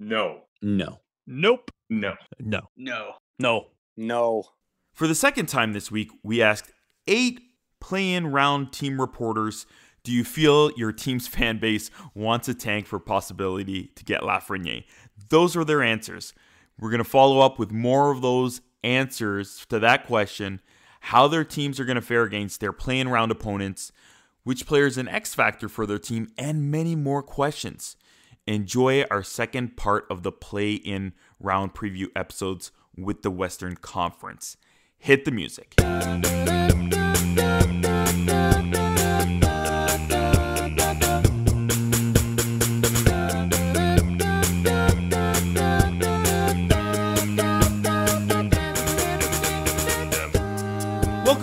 No. No. Nope. No. No. No. No. No. For the second time this week, we asked 8 play-in round team reporters, do you feel your team's fan base wants a tank for possibility to get Lafreniere? Those were their answers. We're going to follow up with more of those answers to that question, how their teams are going to fare against their play-in round opponents, which player is an X factor for their team, and many more questions. Enjoy our second part of the play-in round preview episodes with the Western Conference. Hit the music. Welcome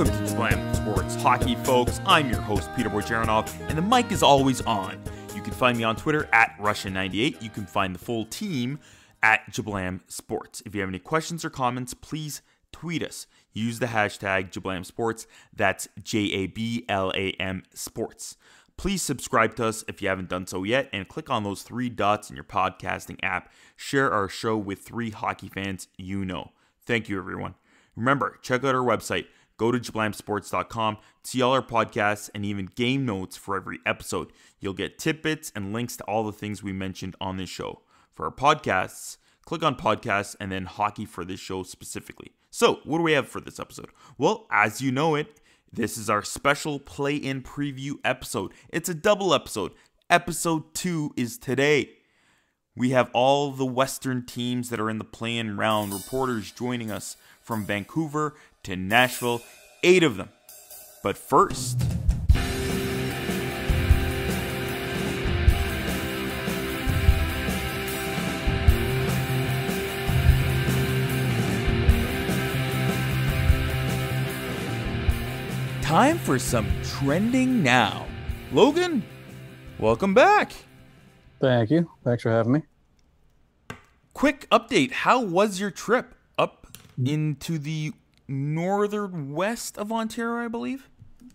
to Jablam Sports Hockey, folks. I'm your host, Peter Bojaranov, and the mic is always on. You can find me on Twitter at Russian98. You can find the full team at Jablam Sports. If you have any questions or comments, please tweet us. Use the hashtag Jablam Sports. That's JABLAM Sports. Please subscribe to us if you haven't done so yet, and click on those 3 dots in your podcasting app. Share our show with 3 hockey fans you know. Thank you, everyone. Remember, check out our website. Go to Jablamsports.com, see all our podcasts, and even game notes for every episode. You'll get tidbits and links to all the things we mentioned on this show. For our podcasts, click on podcasts and then hockey for this show specifically. So, what do we have for this episode? Well, as you know it, this is our special play-in preview episode. It's a double episode. Episode 2 is today. We have all the Western teams that are in the play-in round. Reporters joining us from Vancouver to Nashville, 8 of them. But first, time for some trending now. Logan, welcome back. Thank you. Thanks for having me. Quick update. How was your trip up into the northern west of Ontario, I believe?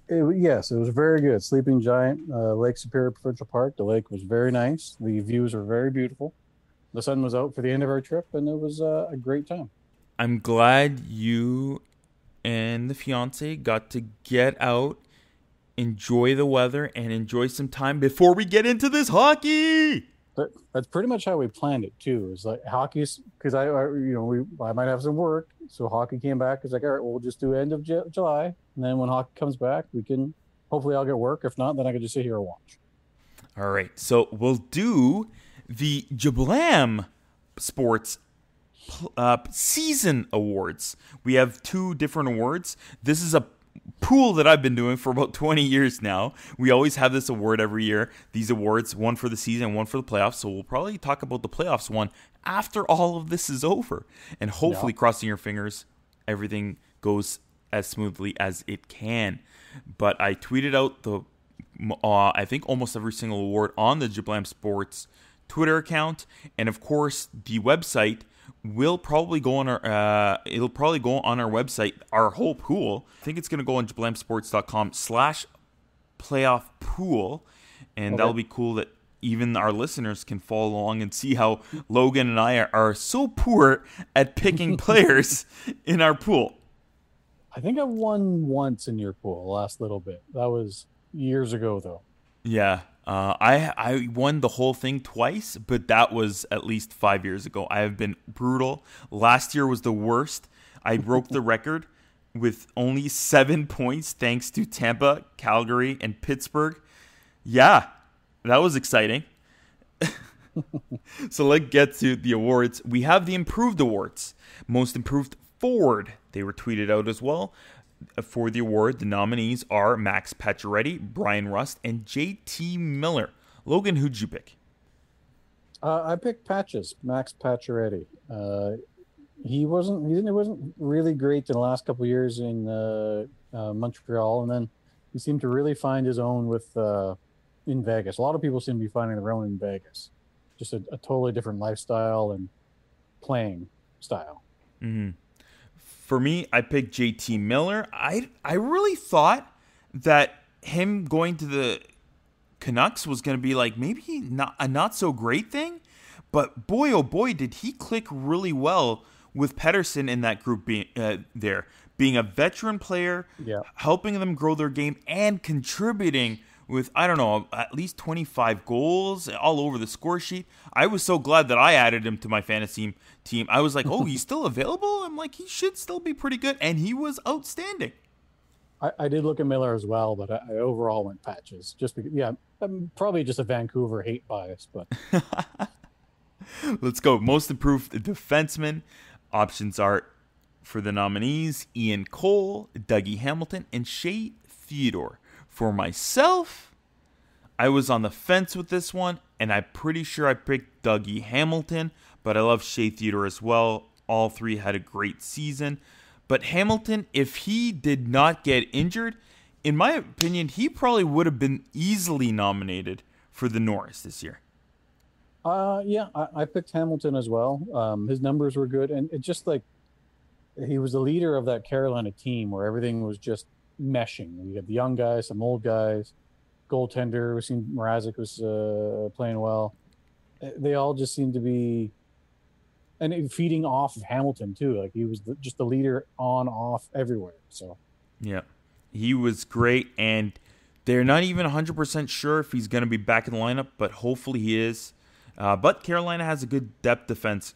Yes, it was very good. Sleeping Giant, Lake Superior Provincial Park. The lake was very nice. The views were very beautiful. The sun was out for the end of our trip, and it was a great time. I'm glad you and the fiance got to get out, enjoy the weather, and enjoy some time before we get into this hockey. That's pretty much how we planned it too. It's like hockey's because I might have some work, so hockey came back. It's like, all right, we'll just do end of July, and then when hockey comes back, we can hopefully I'll get work. If not, then I can just sit here and watch. All right, so we'll do the Jablam Sports season awards. We have 2 different awards. This is a pool that I've been doing for about 20 years now. We always have this award every year. These awards, one for the season, one for the playoffs. So we'll probably talk about the playoffs one after all of this is over. And hopefully, crossing your fingers, everything goes as smoothly as it can. But I tweeted out the, I think almost every single award on the Jablam Sports Twitter account. And of course, the website will probably go on our website, our whole pool. I think it's going to go on jablamsports.com/playoff pool, and that'll be cool that even our listeners can follow along and see how Logan and I are so poor at picking players in our pool. I think I won once in your pool last little bit. That was years ago, though. Yeah. I won the whole thing twice, but that was at least 5 years ago. I have been brutal. Last year was the worst. I broke the record with only 7 points thanks to Tampa, Calgary, and Pittsburgh. Yeah, that was exciting. So let's get to the awards. We have the improved awards. Most improved forward. They were tweeted out as well. For the award, the nominees are Max Pacioretty, Brian Rust, and JT Miller. Logan, who'd you pick? I picked Max Pacioretty. He wasn't really great in the last couple of years in Montreal, and then he seemed to really find his own with in Vegas. A lot of people seem to be finding their own in Vegas. Just a totally different lifestyle and playing style. Mm-hmm. For me, I picked JT Miller. I really thought that him going to the Canucks was going to be like maybe not a not so great thing, But boy, oh boy, did he click really well with Pettersson in that group being being a veteran player, helping them grow their game, and contributing with, I don't know, at least 25 goals all over the score sheet. I was so glad that I added him to my fantasy team. I was like, oh, he's still available? I'm like, he should still be pretty good, and he was outstanding. I did look at Miller as well, but I overall went Patches. Just because, I'm probably just a Vancouver hate bias, but... Let's go. Most improved defenseman. Options are for the nominees: Ian Cole, Dougie Hamilton, and Shea Theodore. For myself, I was on the fence with this one, and I'm pretty sure I picked Dougie Hamilton, but I love Shea Theodore as well. All three had a great season. But Hamilton, if he did not get injured, in my opinion, he probably would have been easily nominated for the Norris this year. I picked Hamilton as well. His numbers were good, and it just like he was the leader of that Carolina team where everything was just meshing. You had the young guys, some old guys, goaltender. We seen Mrazek was playing well. They all just seemed to be, and feeding off of Hamilton too. Like he was just the leader on, off, everywhere. So yeah, he was great, and they're not even 100% sure if he's going to be back in the lineup, but hopefully he is. But Carolina has a good depth defense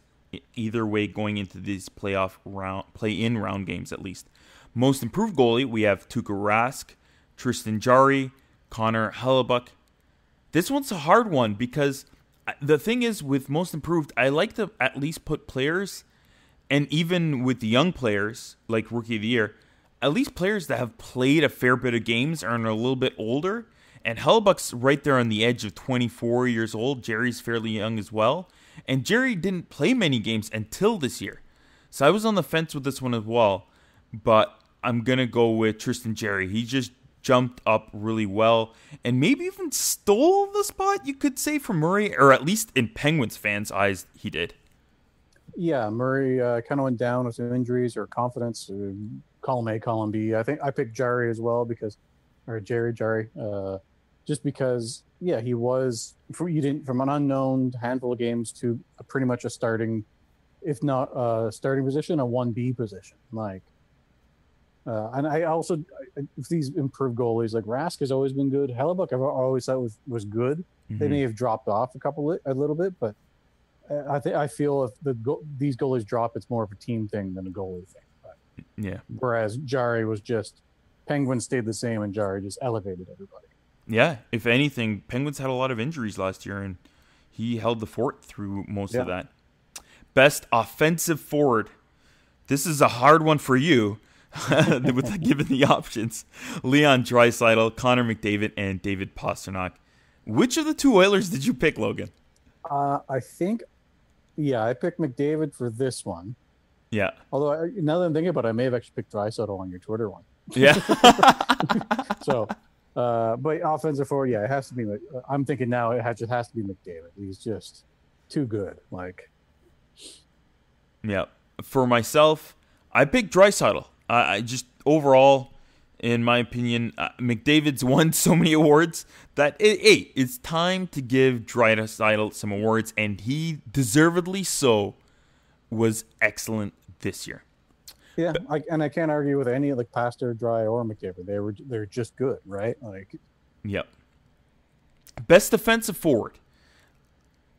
either way going into these play-in round games at least. Most improved goalie, we have Tuukka Rask, Tristan Jarry, Connor Hellebuyck. This one's a hard one because the thing is with most improved, I like to at least put players, and even with the young players, like Rookie of the Year, at least players that have played a fair bit of games and are a little bit older. And Hellebuck's right there on the edge of 24 years old. Jerry's fairly young as well. And Jerry didn't play many games until this year. So I was on the fence with this one as well. But I'm going to go with Tristan Jarry. He just jumped up really well. And maybe even stole the spot, you could say, from Murray. Or at least in Penguins fans' eyes, he did. Yeah, Murray kind of went down with some injuries or confidence. Column A, column B. I think I picked Jarry as well Jarry. Just because, he was from an unknown handful of games to pretty much a starting, if not a starting position, a 1B position. And I also, these improved goalies, like Rask has always been good. Hellebuyck I've always thought was good. Mm-hmm. They may have dropped off a little bit, but I feel if these goalies drop, it's more of a team thing than a goalie thing. But, whereas Jarry was just, Penguins stayed the same and Jarry just elevated everybody. Yeah, if anything, Penguins had a lot of injuries last year, and he held the fort through most of that. Best offensive forward. This is a hard one for you, with given the options. Leon Draisaitl, Connor McDavid, and David Pastrnak. Which of the two Oilers did you pick, Logan? I think, I picked McDavid for this one. Yeah. Although, now that I'm thinking about it, I may have actually picked Draisaitl on your Twitter one. Yeah. So... but offensive forward, it has to be. I'm thinking now it just has to be McDavid. He's just too good. Yeah. For myself, I picked Draisaitl. I just overall, in my opinion, McDavid's won so many awards that it's time to give Draisaitl some awards, and he deservedly so was excellent this year. Yeah, I can't argue with any Pastor, Dry, or McDavid. They're just good, right? Yep. Best defensive forward.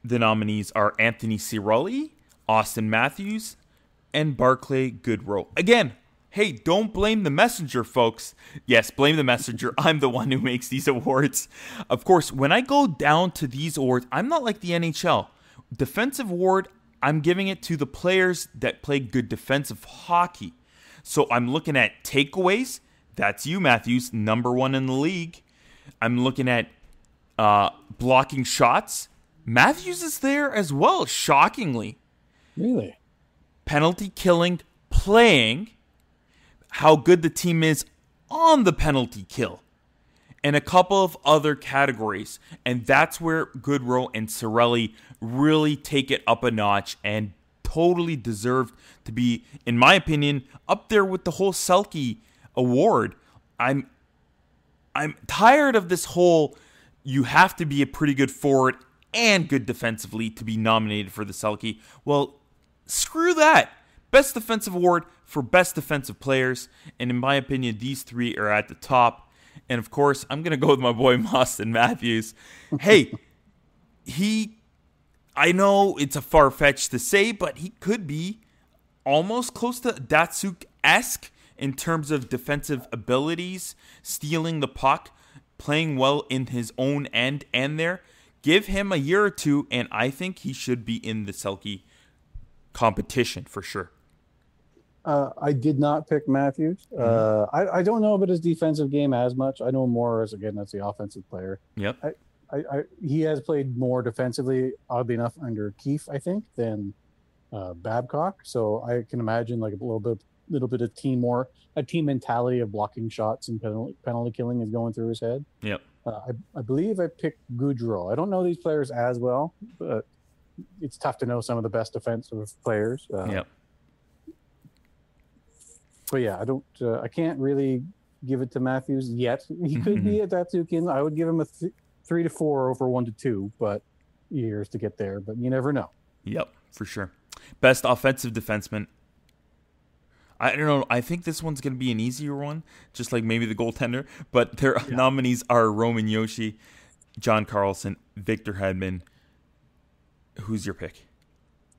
The nominees are Anthony Cirelli, Austin Matthews, and Barclay Goodrow. Again, hey, don't blame the messenger, folks. Yes, blame the messenger. I'm the one who makes these awards. Of course, when I go down to these awards, I'm not like the NHL. Defensive award, I'm giving it to the players that play good defensive hockey. So I'm looking at takeaways. That's you, Matthews, number 1 in the league. I'm looking at blocking shots. Matthews is there as well, shockingly. Really? Penalty killing, playing, how good the team is on the penalty kill, and a couple of other categories. And that's where Goodrow and Cirelli really take it up a notch and totally deserved to be, in my opinion, up there with the whole Selke award. I'm tired of this whole, you have to be a pretty good forward and good defensively to be nominated for the Selke. Well, screw that. Best Defensive Award for Best Defensive Players. And in my opinion, these three are at the top. And of course, I'm going to go with my boy Auston Matthews. Hey, I know it's a far-fetched to say, but he could be almost close to Datsuk-esque in terms of defensive abilities, stealing the puck, playing well in his own end and there. Give him a year or two, and I think he should be in the Selke competition for sure. I did not pick Matthews. I don't know about his defensive game as much. I know more as the offensive player. Yep. He has played more defensively, oddly enough, under Keefe, I think, than Babcock. So I can imagine like a little bit of team mentality of blocking shots and penalty killing is going through his head. Yep. I believe I picked Goudreau. I don't know these players as well, but it's tough to know some of the best defensive players. Yep. But yeah, I can't really give it to Matthews yet. He could be at Datsukin. I would give him a 3 to 4 over 1 to 2, but years to get there. But you never know. Yep, for sure. Best offensive defenseman. I don't know. I think this one's going to be an easier one, just like maybe the goaltender. But their nominees are Roman Yoshi, John Carlson, Victor Hedman. Who's your pick?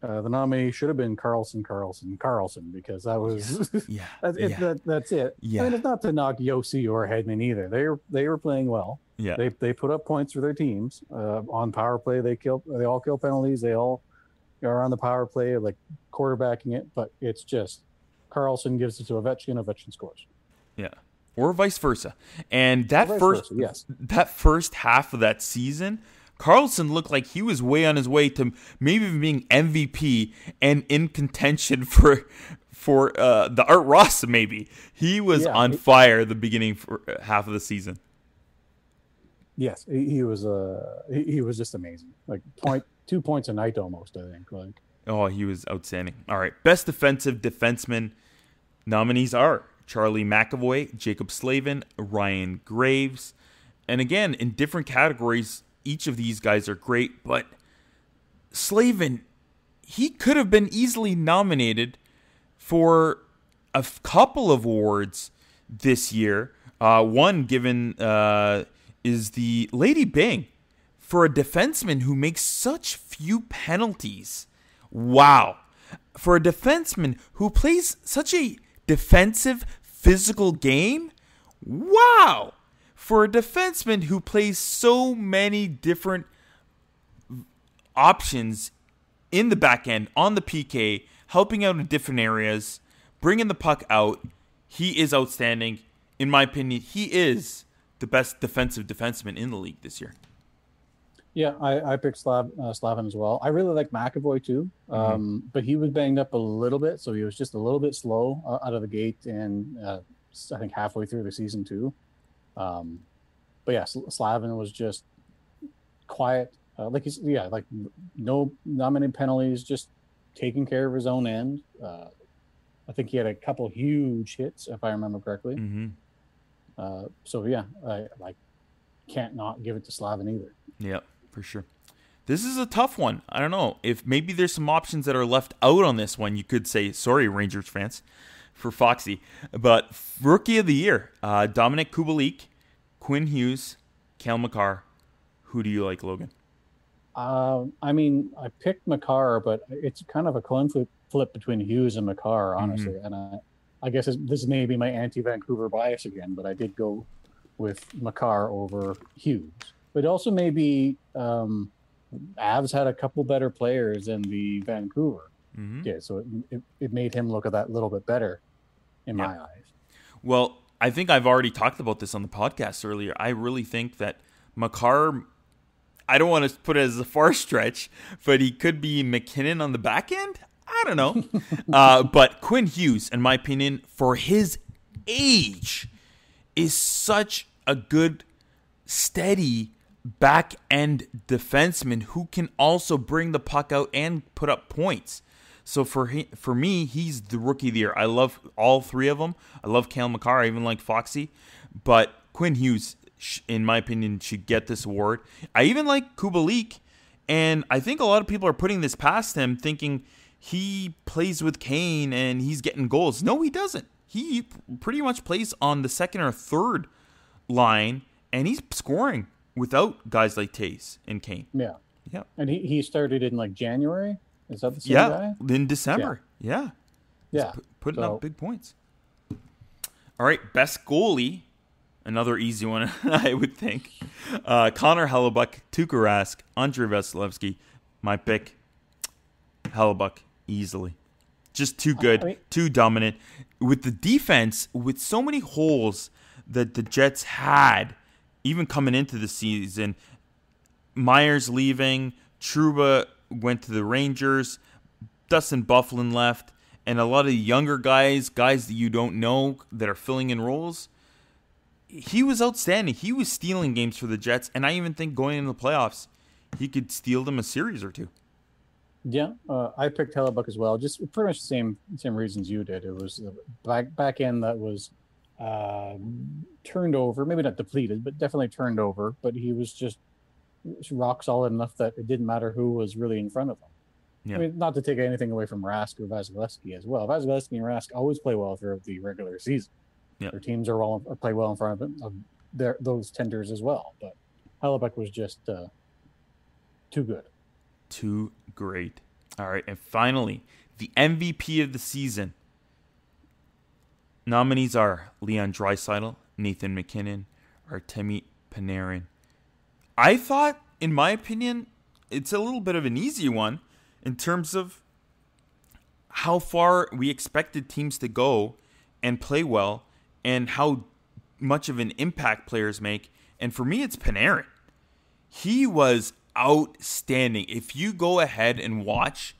The nominee should have been Carlson, because that was that's it. Yeah. I mean, it's not to knock Yossi or Hedman either. They were playing well. Yeah. They put up points for their teams. On power play, they all kill penalties. They all are on the power play, like quarterbacking it. But it's just Carlson gives it to Ovechkin scores. Yeah. Or vice versa. And that first half of that season, Carlson looked like he was way on his way to maybe even being MVP and in contention for the Art Ross. Maybe he was on fire the beginning for half of the season. Yes, he was just amazing. Like 2 points a night almost. I think. He was outstanding. All right, best defensive defenseman nominees are Charlie McAvoy, Jacob Slavin, Ryan Graves, and again in different categories. Each of these guys are great, but Slavin, he could have been easily nominated for a couple of awards this year. One given is the Lady Byng for a defenseman who makes such few penalties. Wow. For a defenseman who plays such a defensive, physical game. Wow. For a defenseman who plays so many different options in the back end, on the PK, helping out in different areas, bringing the puck out, he is outstanding. In my opinion, he is the best defensive defenseman in the league this year. Yeah, I picked Slavin as well. I really like McAvoy too, but he was banged up a little bit, so he was just a little bit slow out of the gate, and I think halfway through the season too. But yeah, Slavin was just quiet, like no nominated penalties, just taking care of his own end. I think he had a couple huge hits, if I remember correctly. So yeah, I can't not give it to Slavin either. Yeah, for sure. This is a tough one. I don't know if maybe there's some options that are left out on this one. You could say, sorry, Rangers fans, for Foxy, but Rookie of the Year, Dominik Kubalik, Quinn Hughes, Cale Makar. Who do you like, Logan? I mean, I picked Makar, but it's kind of a coin flip between Hughes and Makar, honestly. And I guess this may be my anti-Vancouver bias again, but I did go with Makar over Hughes. But also maybe Avs had a couple better players than the Vancouver did, so it made him look at that little bit better in my eyes. Well, I think I've already talked about this on the podcast earlier. I really think that Makar, I don't want to put it as a far stretch, but he could be McKinnon on the back end. I don't know. But Quinn Hughes, in my opinion, for his age, is such a good, steady back-end defenseman who can also bring the puck out and put up points. So for me, he's the Rookie of the Year. I love all three of them. I love Cale Makar. I even like Foxy. But Quinn Hughes, in my opinion, should get this award. I even like Kubalik And I think a lot of people are putting this past him, thinking he plays with Kane and he's getting goals. No, he doesn't. He pretty much plays on the second or third line, and he's scoring without guys like Taves and Kane. Yeah. Yeah. And he started in like January? Is that the same guy? In December. Yeah. Yeah. Putting up big points. All right, best goalie. Another easy one, I would think. Connor Hellebuyck, Tuukka Rask, Andrei Vasilevsky. My pick, Hellebuyck, easily. Just too good, too dominant. With the defense, with so many holes that the Jets had, even coming into the season, Myers leaving, Trouba went to the Rangers, Dustin Byfuglien left, and a lot of younger guys that you don't know that are filling in roles. He was outstanding. He was stealing games for the Jets, and I even think going into the playoffs, he could steal them a series or two. Yeah, I picked Hellebuyck as well. Just pretty much the same reasons you did. It was the back end that was turned over, maybe not depleted, but definitely turned over. But he was just rock solid enough that it didn't matter who was really in front of him. Yeah. I mean, not to take anything away from Rask or Vasilevsky as well. Vasilevsky and Rask always play well throughout the regular season. Yeah. Their teams play well in front of those tenders as well. But Hellebuyck was just too good. Too great. All right, and finally, the MVP of the season. Nominees are Leon Draisaitl, Nathan MacKinnon, Artemi Panarin. I thought, in my opinion, it's a little bit of an easy one in terms of how far we expected teams to go and play well and how much of an impact players make. And for me, it's Panarin. He was outstanding. If you go ahead and watch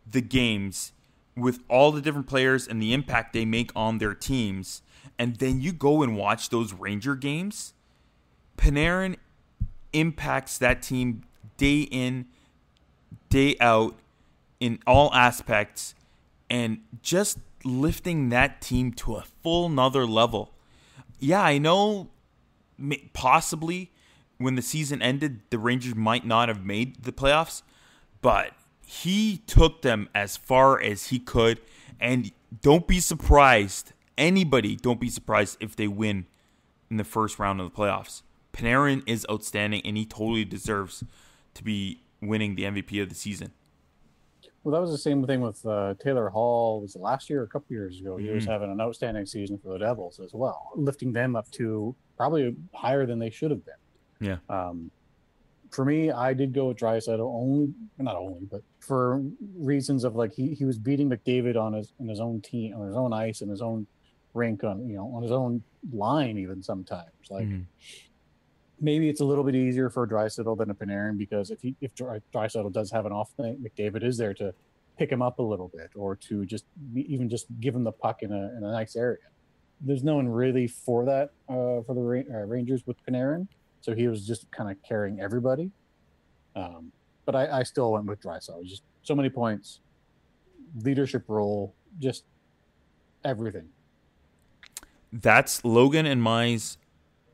the games with all the different players and the impact they make on their teams, and then you go and watch those Ranger games, Panarin impacts that team day in, day out in all aspects, and just lifting that team to a full nother level. Yeah, I know possibly when the season ended, the Rangers might not have made the playoffs, but he took them as far as he could, and don't be surprised, anybody don't be surprised if they win in the first round of the playoffs. Panarin is outstanding, and he totally deserves to be winning the MVP of the season. Well, that was the same thing with Taylor Hall. Was it last year or a couple years ago? Mm-hmm. He was having an outstanding season for the Devils as well, lifting them up to probably higher than they should have been. Yeah. For me, I did go with Draisaitl not only, but for reasons of like he was beating McDavid on his own team, on his own ice, and his own rink, on his own line even sometimes. Like maybe it's a little bit easier for Draisaitl than a Panarin, because if Draisaitl does have an off night, McDavid is there to pick him up a little bit, or to just give him the puck in a nice area. There's no one really for that for the Rangers with Panarin. So he was just kind of carrying everybody. But I still went with Draisaitl. Just so many points, leadership role, just everything. That's Logan and my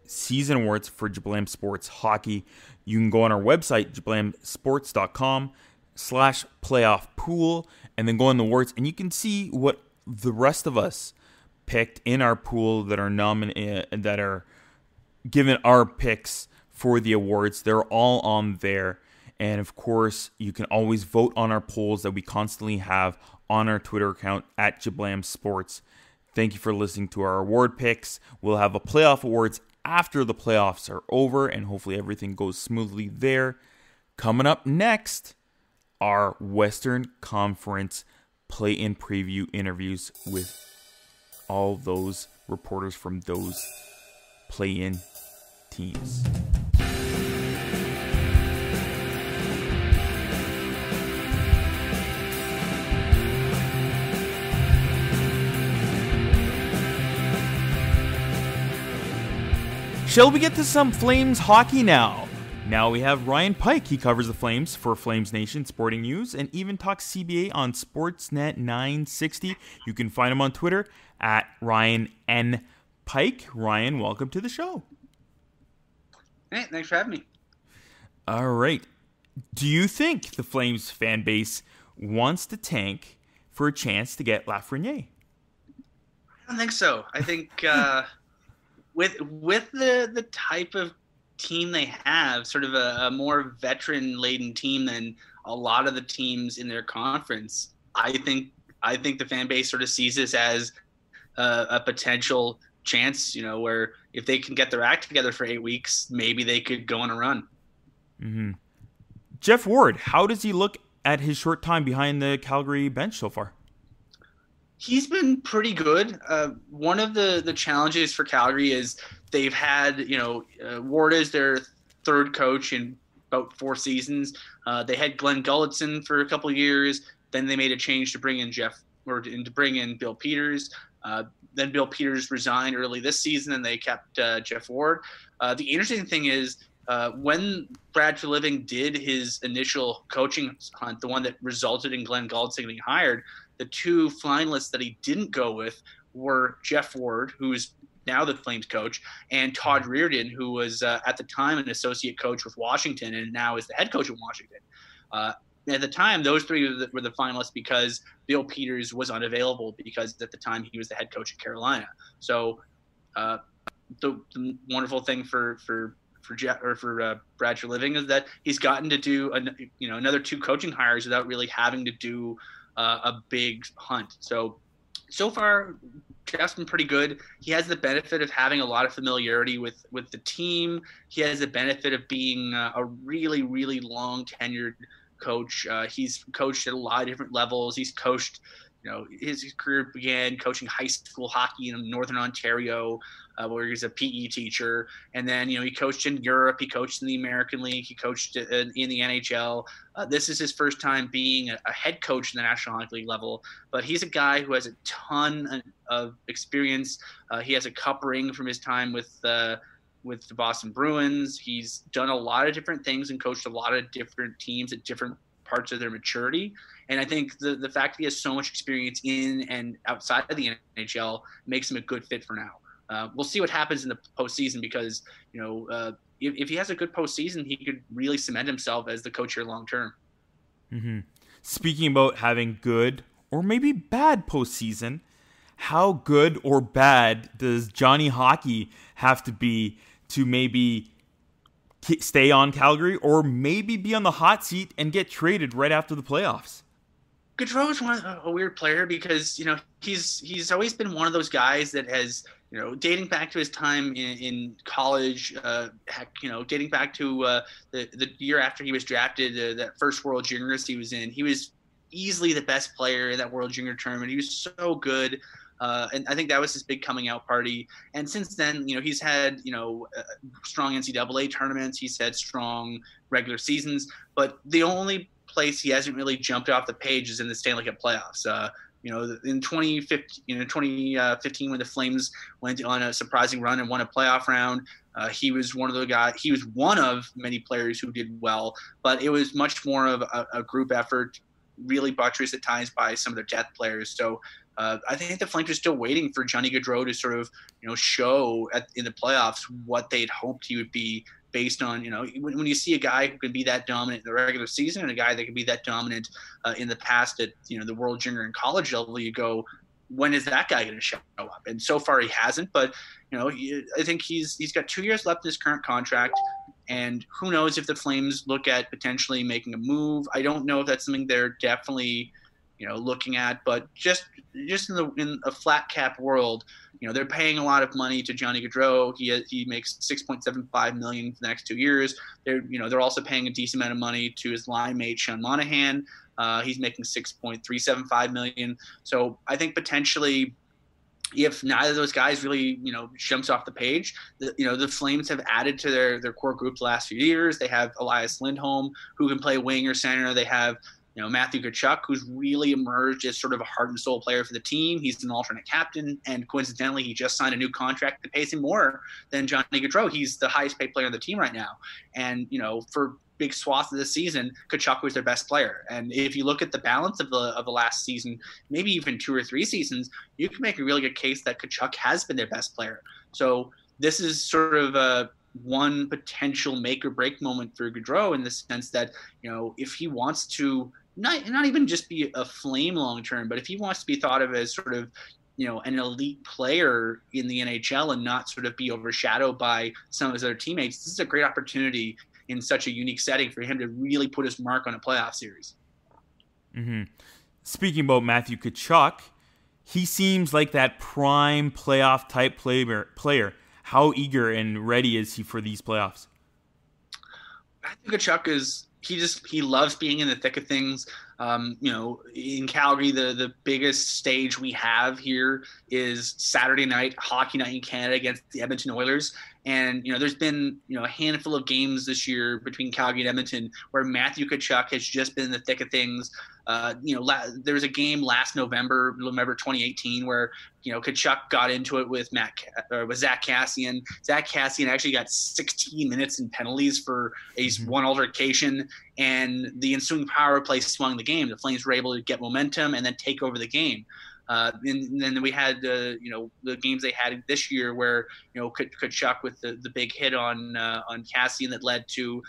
season awards for Jablam Sports Hockey. You can go on our website, jablamsports.com/playoff pool, and then go on the awards, and you can see what the rest of us picked in our pool that are given our picks for the awards. They're all on there. And of course, you can always vote on our polls that we constantly have on our Twitter account at Jablam Sports. Thank you for listening to our award picks. We'll have a playoff awards after the playoffs are over, and hopefully everything goes smoothly there. Coming up next, our Western Conference play-in preview interviews with all those reporters from those play-in teams. Shall we get to some Flames hockey now? Now we have Ryan Pike. He covers the Flames for Flames Nation Sporting News and even talks CBA on Sportsnet 960. You can find him on Twitter at Ryan N. Pike. Ryan, welcome to the show. Hey, thanks for having me. All right. Do you think the Flames fan base wants to tank for a chance to get Lafreniere? I don't think so. I think with the type of team they have, sort of a more veteran-laden team than a lot of the teams in their conference, I think the fan base sort of sees this as a potential chance, where if they can get their act together for 8 weeks, maybe they could go on a run. Mm-hmm. Jeff Ward, how does he look at his short time behind the Calgary bench so far? He's been pretty good. One of the challenges for Calgary is they've had, Ward is their third coach in about 4 seasons. They had Glenn Gulletson for a couple of years. Then they made a change to bring in to bring in Bill Peters. Then Bill Peters resigned early this season, and they kept Jeff Ward. The interesting thing is when Brad Treliving did his initial coaching hunt, the one that resulted in Glenn Gulletson getting hired, the 2 finalists that he didn't go with were Jeff Ward, who's now the Flames coach, and Todd Reardon, who was at the time an associate coach with Washington and now is the head coach of Washington. At the time, those 3 were the finalists because Bill Peters was unavailable because at the time he was the head coach at Carolina. So the wonderful thing for Brad Treliving is that he's gotten to do another 2 coaching hires without really having to do a big hunt. So far, Jeff's been pretty good. He has the benefit of having a lot of familiarity with the team. He has the benefit of being a really, really long tenured coach. He's coached at a lot of different levels. He's coached, his career began coaching high school hockey in Northern Ontario, where he was a PE teacher. And then, he coached in Europe. He coached in the American League. He coached in the NHL. This is his first time being a head coach in the National Hockey League level. But he's a guy who has a ton of experience. He has a cup ring from his time with the Boston Bruins. He's done a lot of different things and coached a lot of different teams at different parts of their maturity. And I think the fact that he has so much experience in and outside of the NHL makes him a good fit for now. We'll see what happens in the postseason because, if he has a good postseason, he could really cement himself as the coach here long term. Mm-hmm. Speaking about having good or maybe bad postseason, how good or bad does Johnny Hockey have to be to maybe stay on Calgary or maybe be on the hot seat and get traded right after the playoffs? Gaudreau is a weird player because, he's always been one of those guys that has, dating back to his time in college, dating back to the year after he was drafted, that first World Juniors he was in, he was easily the best player in that World Junior tournament. He was so good. And I think that was his big coming out party. And since then, he's had, strong NCAA tournaments. He's had strong regular seasons. But the only place he hasn't really jumped off the page is in the Stanley Cup playoffs. In 2015, when the Flames went on a surprising run and won a playoff round, he was one of the guys. He was one of many players who did well, but it was much more of a group effort, really buttressed at times by some of their depth players. So I think the Flames are still waiting for Johnny Gaudreau to sort of, show in the playoffs what they'd hoped he would be based on, when you see a guy who can be that dominant in the regular season and a guy that can be that dominant in the past at, the World Junior and college level, you go, when is that guy going to show up? And so far he hasn't, but, I think he's got 2 years left in his current contract. And who knows if the Flames look at potentially making a move. I don't know if that's something they're definitely, looking at, but just in a flat cap world, they're paying a lot of money to Johnny Gaudreau. He makes $6.75 million for the next 2 years. They're also paying a decent amount of money to his line mate Sean Monahan. He's making $6.375 million. So I think potentially, if neither of those guys really, jumps off the page, the Flames have added to their core group the last few years. They have Elias Lindholm, who can play wing or center. They have Matthew Tkachuk, who's really emerged as sort of a heart and soul player for the team. He's an alternate captain, and coincidentally, he just signed a new contract that pays him more than Johnny Gaudreau. He's the highest paid player on the team right now. And, for big swaths of the season, Tkachuk was their best player. And if you look at the balance of the last season, maybe even 2 or 3 seasons, you can make a really good case that Tkachuk has been their best player. So this is sort of one potential make or break moment for Gaudreau, in the sense that, if he wants to not even just be a Flame long term, but if he wants to be thought of as sort of, an elite player in the NHL and not sort of be overshadowed by some of his other teammates, this is a great opportunity in such a unique setting for him to really put his mark on a playoff series. Mm-hmm. Speaking about Matthew Tkachuk, he seems like that prime playoff type player. How eager and ready is he for these playoffs? Matthew Tkachuk he loves being in the thick of things. In Calgary, the biggest stage we have here is Saturday night, hockey night in Canada against the Edmonton Oilers. And, there's been, a handful of games this year between Calgary and Edmonton where Matthew Tkachuk has just been in the thick of things. There was a game last November 2018, where, Tkachuk got into it with Zach Kassian. Zach Kassian actually got 16 minutes in penalties for one altercation, and the ensuing power play swung the game. The Flames were able to get momentum and then take over the game. And then we had the games they had this year where Tkachuk with the big hit on Kassian that led to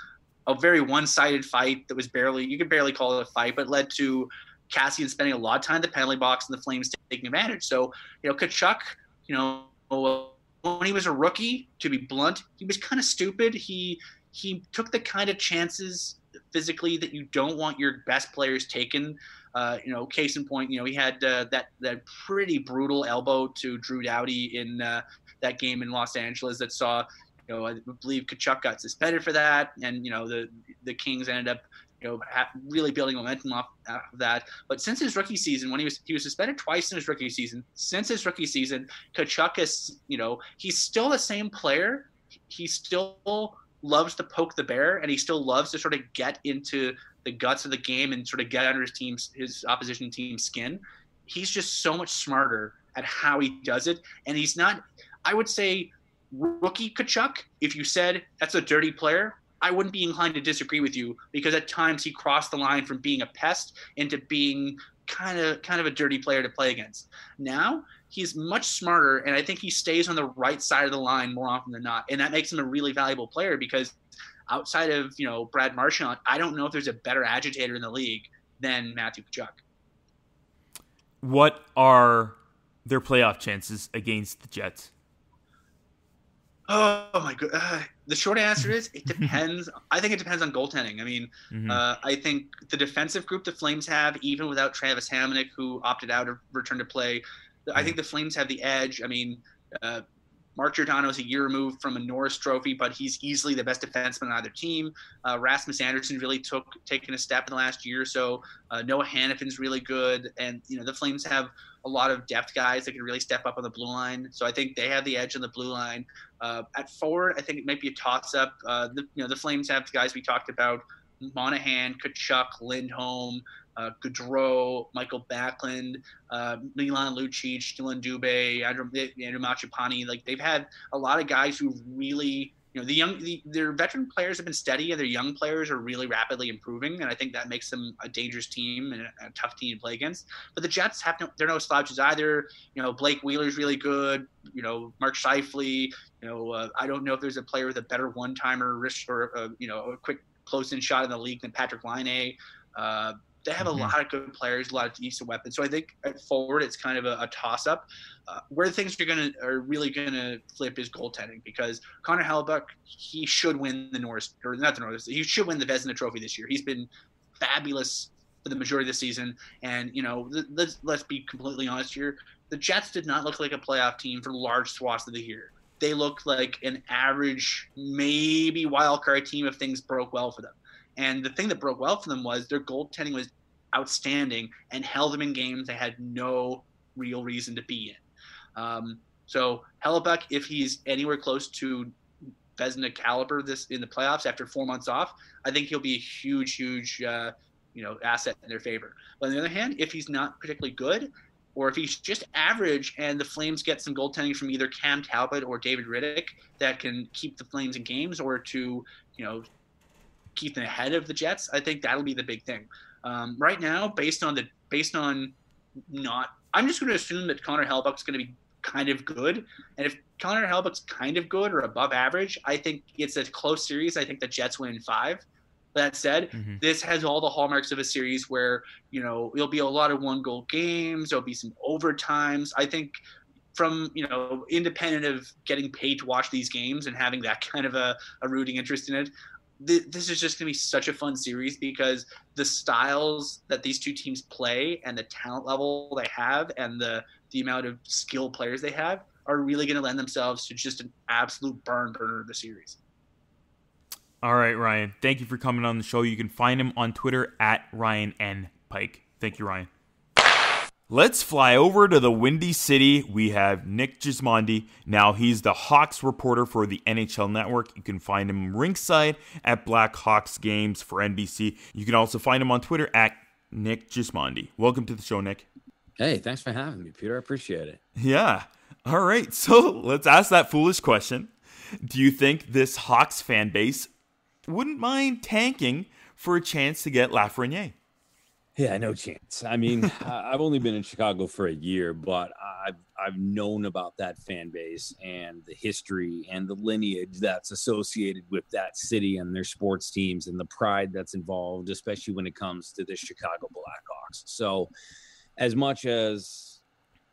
a very one-sided fight that was you could barely call it a fight, but led to Kassian spending a lot of time in the penalty box and the Flames taking advantage. So Tkachuk, when he was a rookie, to be blunt, he was kind of stupid. He took the kind of chances physically that you don't want your best players taken. Case in point, he had that pretty brutal elbow to Drew Doughty in that game in Los Angeles that saw, I believe Tkachuk got suspended for that, and the Kings ended up really building momentum off of that. But since his rookie season, when he was suspended twice in his rookie season, Tkachuk is he's still the same player. He still loves to poke the bear, and he still loves to sort of get into the guts of the game and sort of get under his opposition team's skin. He's just so much smarter at how he does it. And he's not, I would say, rookie Tkachuk, if you said that's a dirty player, I wouldn't be inclined to disagree with you, because at times he crossed the line from being a pest into being kind of a dirty player to play against. Now he's much smarter, and I think he stays on the right side of the line more often than not. And that makes him a really valuable player, because outside of, Brad Marchand, I don't know if there's a better agitator in the league than Matthew Tkachuk. What are their playoff chances against the Jets? Oh my god! The short answer is it depends. I think it depends on goaltending. I mean, I think the defensive group the Flames have, even without Travis Hamonic, who opted out of return to play, I think the Flames have the edge. I mean, Mark Giordano's a year removed from a Norris Trophy, but he's easily the best defenseman on either team. Rasmus Anderson really taken a step in the last year or so. Noah Hannifin's really good, and the Flames have a lot of depth guys that can really step up on the blue line. So I think they have the edge on the blue line. At forward, I think it might be a toss-up. The Flames have the guys we talked about: Monahan, Tkachuk, Lindholm, Gaudreau, Michael Backlund, Milan Lucic, Dylan Dubé, Andrew Mangiapane. Like, they've had a lot of guys who really, their veteran players have been steady, and their young players are really rapidly improving. And I think that makes them a dangerous team and a tough team to play against. But the Jets they're no slouches either. Blake Wheeler's really good. Mark Scheifele. I don't know if there's a player with a better one-timer wrist or a quick close-in shot in the league than Patrick Laine. They have a lot of good players, a lot of decent weapons. So I think at forward, it's kind of a toss-up. Where things are really gonna flip is goaltending, because Connor Hellebuyck, he should win he should win the Vezina Trophy this year. He's been fabulous for the majority of the season, and let's be completely honest here. The Jets did not look like a playoff team for large swaths of the year. They looked like an average, maybe wild card team if things broke well for them. And the thing that broke well for them was their goaltending was outstanding and held them in games they had no real reason to be in. So Hellebuyck, if he's anywhere close to Vezina caliber in the playoffs after 4 months off, I think he'll be a huge asset in their favor. But on the other hand, if he's not particularly good, or if he's just average and the Flames get some goaltending from either Cam Talbot or David Riddick that can keep the Flames in games, or to keep them ahead of the Jets, I think that'll be the big thing. Right now, I'm just going to assume that Connor Hellebuyck's going to be kind of good. And if Connor Hellebuyck's kind of good or above average, I think it's a close series. I think the Jets win in 5. That said, this has all the hallmarks of a series where, there'll be a lot of 1-goal games. There'll be some overtimes. I think from, independent of getting paid to watch these games and having that kind of a rooting interest in it, this is just going to be such a fun series because the styles that these two teams play and the talent level they have and the amount of skilled players they have are really going to lend themselves to just an absolute burn burner of the series. All right, Ryan. Thank you for coming on the show. You can find him on Twitter at Ryan N. Pike. Thank you, Ryan. Let's fly over to the Windy City. We have Nick Gismondi. Now, he's the Hawks reporter for the NHL Network. You can find him ringside at Blackhawks games for NBC. You can also find him on Twitter at Nick Gismondi. Welcome to the show, Nick. Hey, thanks for having me, Peter. I appreciate it. Yeah. All right. So let's ask that foolish question. Do you think this Hawks fan base wouldn't mind tanking for a chance to get Lafreniere? Yeah, no chance. I mean, I've only been in Chicago for a year, but I've known about that fan base and the history and the lineage that's associated with that city and their sports teams and the pride that's involved, especially when it comes to the Chicago Blackhawks. So as much as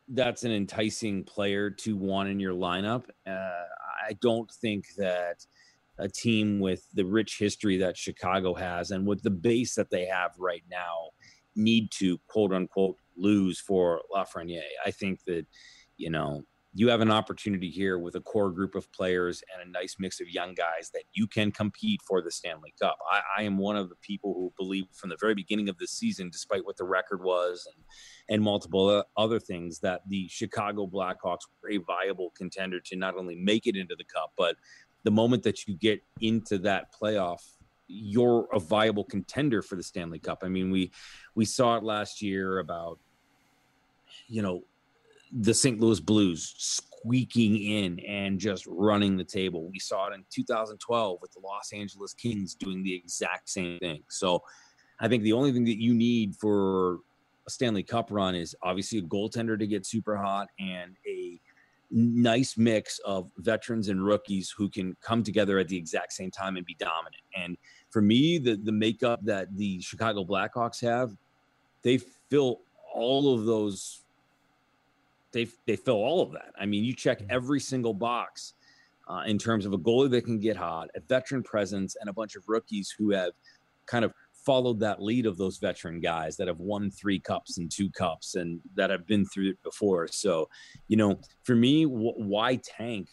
that's an enticing player to want in your lineup, I don't think that a team with the rich history that Chicago has and with the base that they have right now need to, quote unquote, lose for Lafreniere. I think that, you have an opportunity here with a core group of players and a nice mix of young guys that you can compete for the Stanley Cup. I am one of the people who believe from the very beginning of the season, despite what the record was and multiple other things, that the Chicago Blackhawks were a viable contender to not only make it into the Cup, but the moment that you get into that playoff, you're a viable contender for the Stanley Cup. I mean, we saw it last year about, the St. Louis Blues squeaking in and just running the table. We saw it in 2012 with the Los Angeles Kings doing the exact same thing. So I think the only thing that you need for a Stanley Cup run is obviously a goaltender to get super hot and a nice mix of veterans and rookies who can come together at the exact same time and be dominant. And for me, the makeup that the Chicago Blackhawks have, they fill all of those. They fill all of that. I mean, you check every single box in terms of a goalie that can get hot, a veteran presence, and a bunch of rookies who have kind of followed that lead of those veteran guys that have won 3 cups and 2 cups and that have been through it before. So, for me, why tank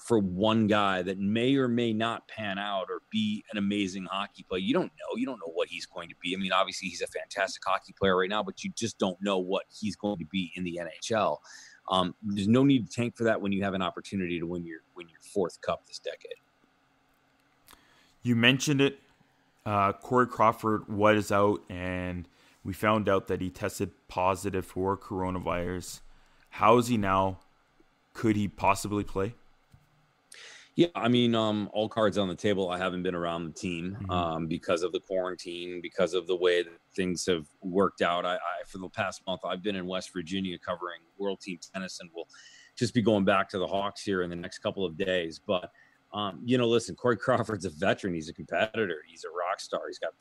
for one guy that may or may not pan out or be an amazing hockey player? You don't know what he's going to be. I mean, obviously he's a fantastic hockey player right now, but you just don't know what he's going to be in the NHL. There's no need to tank for that when you have an opportunity to win your 4th cup this decade. You mentioned it. Corey Crawford was out, and we found out that he tested positive for coronavirus. How is he now? Could he possibly play? Yeah, I mean, all cards on the table. I haven't been around the team because of the quarantine, because of the way that things have worked out. I for the past month, I've been in West Virginia covering World Team Tennis, and we'll just be going back to the Hawks here in the next couple of days. But listen, Corey Crawford's a veteran. He's a competitor. He's a rock star. He's got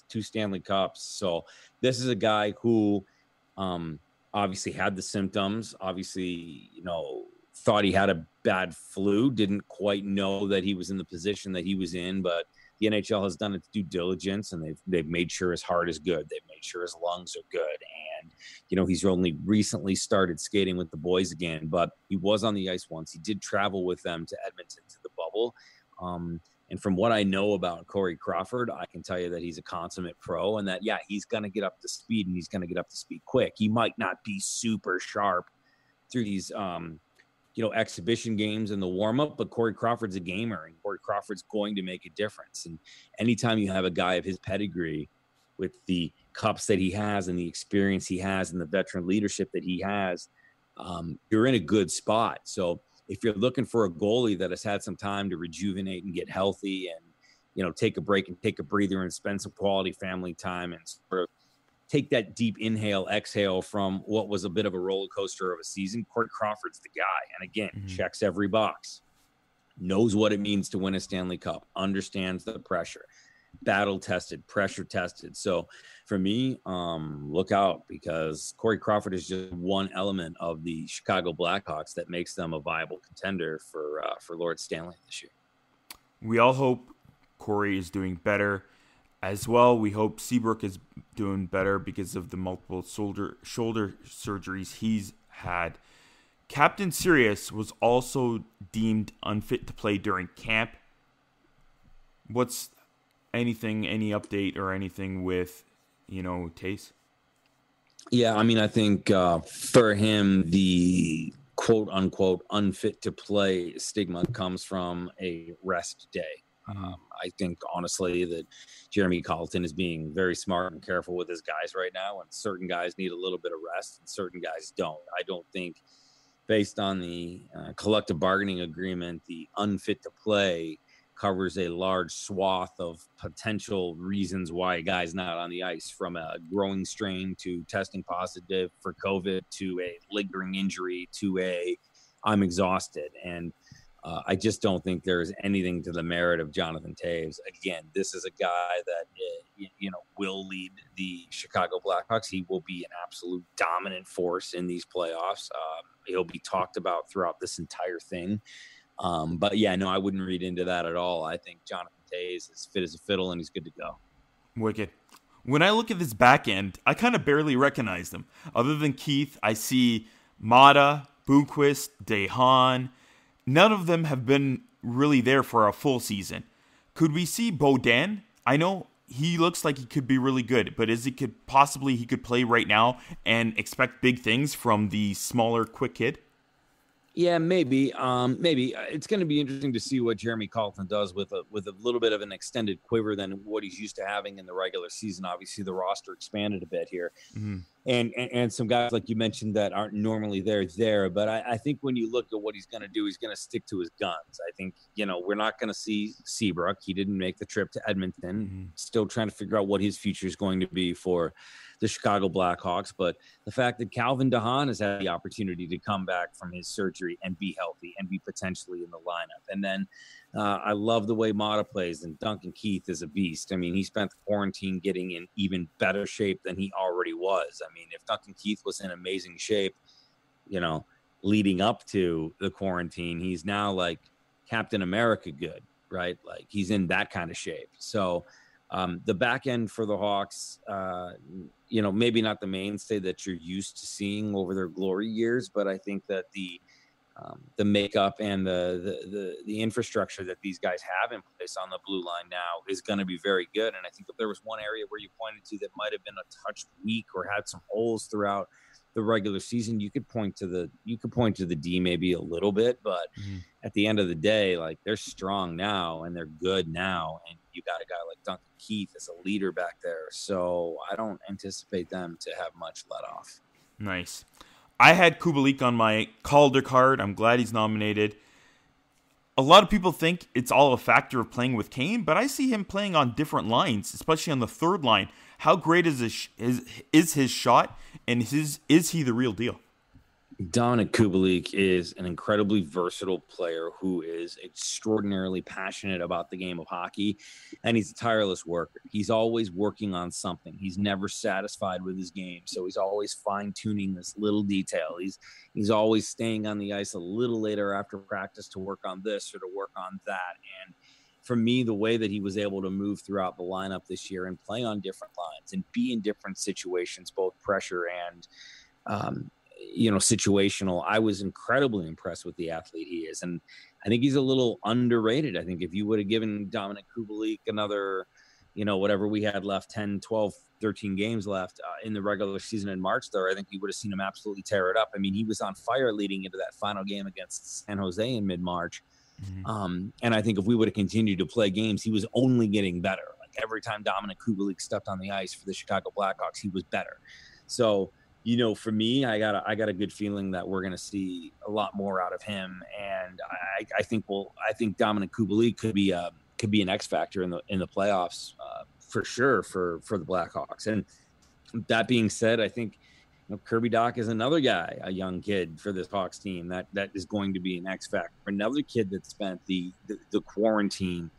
two Stanley Cups. So this is a guy who obviously had the symptoms, obviously, thought he had a bad flu, didn't quite know that he was in the position that he was in, but the NHL has done its due diligence and they've made sure his heart is good. They've made sure his lungs are good. And, he's only recently started skating with the boys again, but he was on the ice once. He did travel with them to Edmonton to the bubble. And from what I know about Corey Crawford, I can tell you that he's a consummate pro and that, he's going to get up to speed and he's going to get up to speed quick. He might not be super sharp through these, exhibition games and the warm-up, but Corey Crawford's a gamer and Corey Crawford's going to make a difference. And anytime you have a guy of his pedigree with the cups that he has and the experience he has and the veteran leadership that he has, you're in a good spot. So if you're looking for a goalie that has had some time to rejuvenate and get healthy and, take a break and take a breather and spend some quality family time and sort of take that deep inhale, exhale from what was a bit of a roller coaster of a season, Corey Crawford's the guy. And again, checks every box, knows what it means to win a Stanley Cup, understands the pressure, battle tested, pressure tested. So for me, look out, because Corey Crawford is just one element of the Chicago Blackhawks that makes them a viable contender for Lord Stanley this year. We all hope Corey is doing better as well. We hope Seabrook is doing better because of the multiple shoulder surgeries he's had. Captain Sirius was also deemed unfit to play during camp. What's any update or anything with, Tace? Yeah, I mean, I think for him, the quote unquote unfit to play stigma comes from a rest day. I think, honestly, that Jeremy Colleton is being very smart and careful with his guys right now, and certain guys need a little bit of rest and certain guys don't. I don't think, based on the collective bargaining agreement, the unfit to play covers a large swath of potential reasons why a guy's not on the ice, from a growing strain to testing positive for COVID to a lingering injury to a I'm exhausted. And I just don't think there's anything to the merit of Jonathan Toews. Again, this is a guy that, will lead the Chicago Blackhawks. He will be an absolute dominant force in these playoffs. He'll be talked about throughout this entire thing. But yeah, no, I wouldn't read into that at all. I think Jonathan Toews is fit as a fiddle and he's good to go. Wicked. When I look at this back end, I kind of barely recognize them. Other than Keith, I see Mata, Boomquist, Dehan. None of them have been really there for a full season. Could we see Beaudin? I know he looks like he could be really good, but he could play right now and expect big things from the smaller, quick kid? Yeah, maybe. Maybe it's going to be interesting to see what Jeremy Colleton does with a little bit of an extended quiver than what he's used to having in the regular season. Obviously, the roster expanded a bit here, and some guys like you mentioned that aren't normally there. But I think when you look at what he's going to do, he's going to stick to his guns. I think we're not going to see Seabrook. He didn't make the trip to Edmonton. Still trying to figure out what his future is going to be for the Chicago Blackhawks. But the fact that Calvin DeHaan has had the opportunity to come back from his surgery and be healthy and be potentially in the lineup. And then I love the way Mata plays, and Duncan Keith is a beast. I mean, he spent the quarantine getting in even better shape than he already was. I mean, if Duncan Keith was in amazing shape, leading up to the quarantine, he's now like Captain America good, right? Like he's in that kind of shape. So the back end for the Hawks, maybe not the mainstay that you're used to seeing over their glory years, but I think that the makeup and the infrastructure that these guys have in place on the blue line now is going to be very good. And I think if there was one area where you pointed to that might have been a touch weak or had some holes throughout the regular season, you could point to the D maybe a little bit, but at the end of the day, like, they're strong now and they're good now, and you got a guy like Duncan Keith as a leader back there, so I don't anticipate them to have much let off. Nice. I had Kubalik on my Calder card. I'm glad he's nominated. A lot of people think it's all a factor of playing with Kane, but I see him playing on different lines, especially on the third line. How great is his shot, and is he the real deal? Dominik Kubalik is an incredibly versatile player who is extraordinarily passionate about the game of hockey, and he's a tireless worker. He's always working on something. He's never satisfied with his game, so he's always fine-tuning this little detail. He's always staying on the ice a little later after practice to work on this or to work on that. And for me, the way that he was able to move throughout the lineup this year and play on different lines and be in different situations, both pressure and situational, I was incredibly impressed with the athlete he is. And I think he's a little underrated. I think if you would have given Dominik Kubalik another, whatever we had left, 10, 12, 13 games left in the regular season in March there, I think you would have seen him absolutely tear it up. I mean, he was on fire leading into that final game against San Jose in mid-March. And I think if we would have continued to play games, he was only getting better. Like every time Dominik Kubalik stepped on the ice for the Chicago Blackhawks, he was better. So, for me, I got a good feeling that we're going to see a lot more out of him, and I think Dominik Kubalik could be an X factor in the playoffs for sure for the Blackhawks. And That being said, I think Kirby Dach is another guy, a young kid for this Hawks team that is going to be an X factor. Another kid that spent the quarantine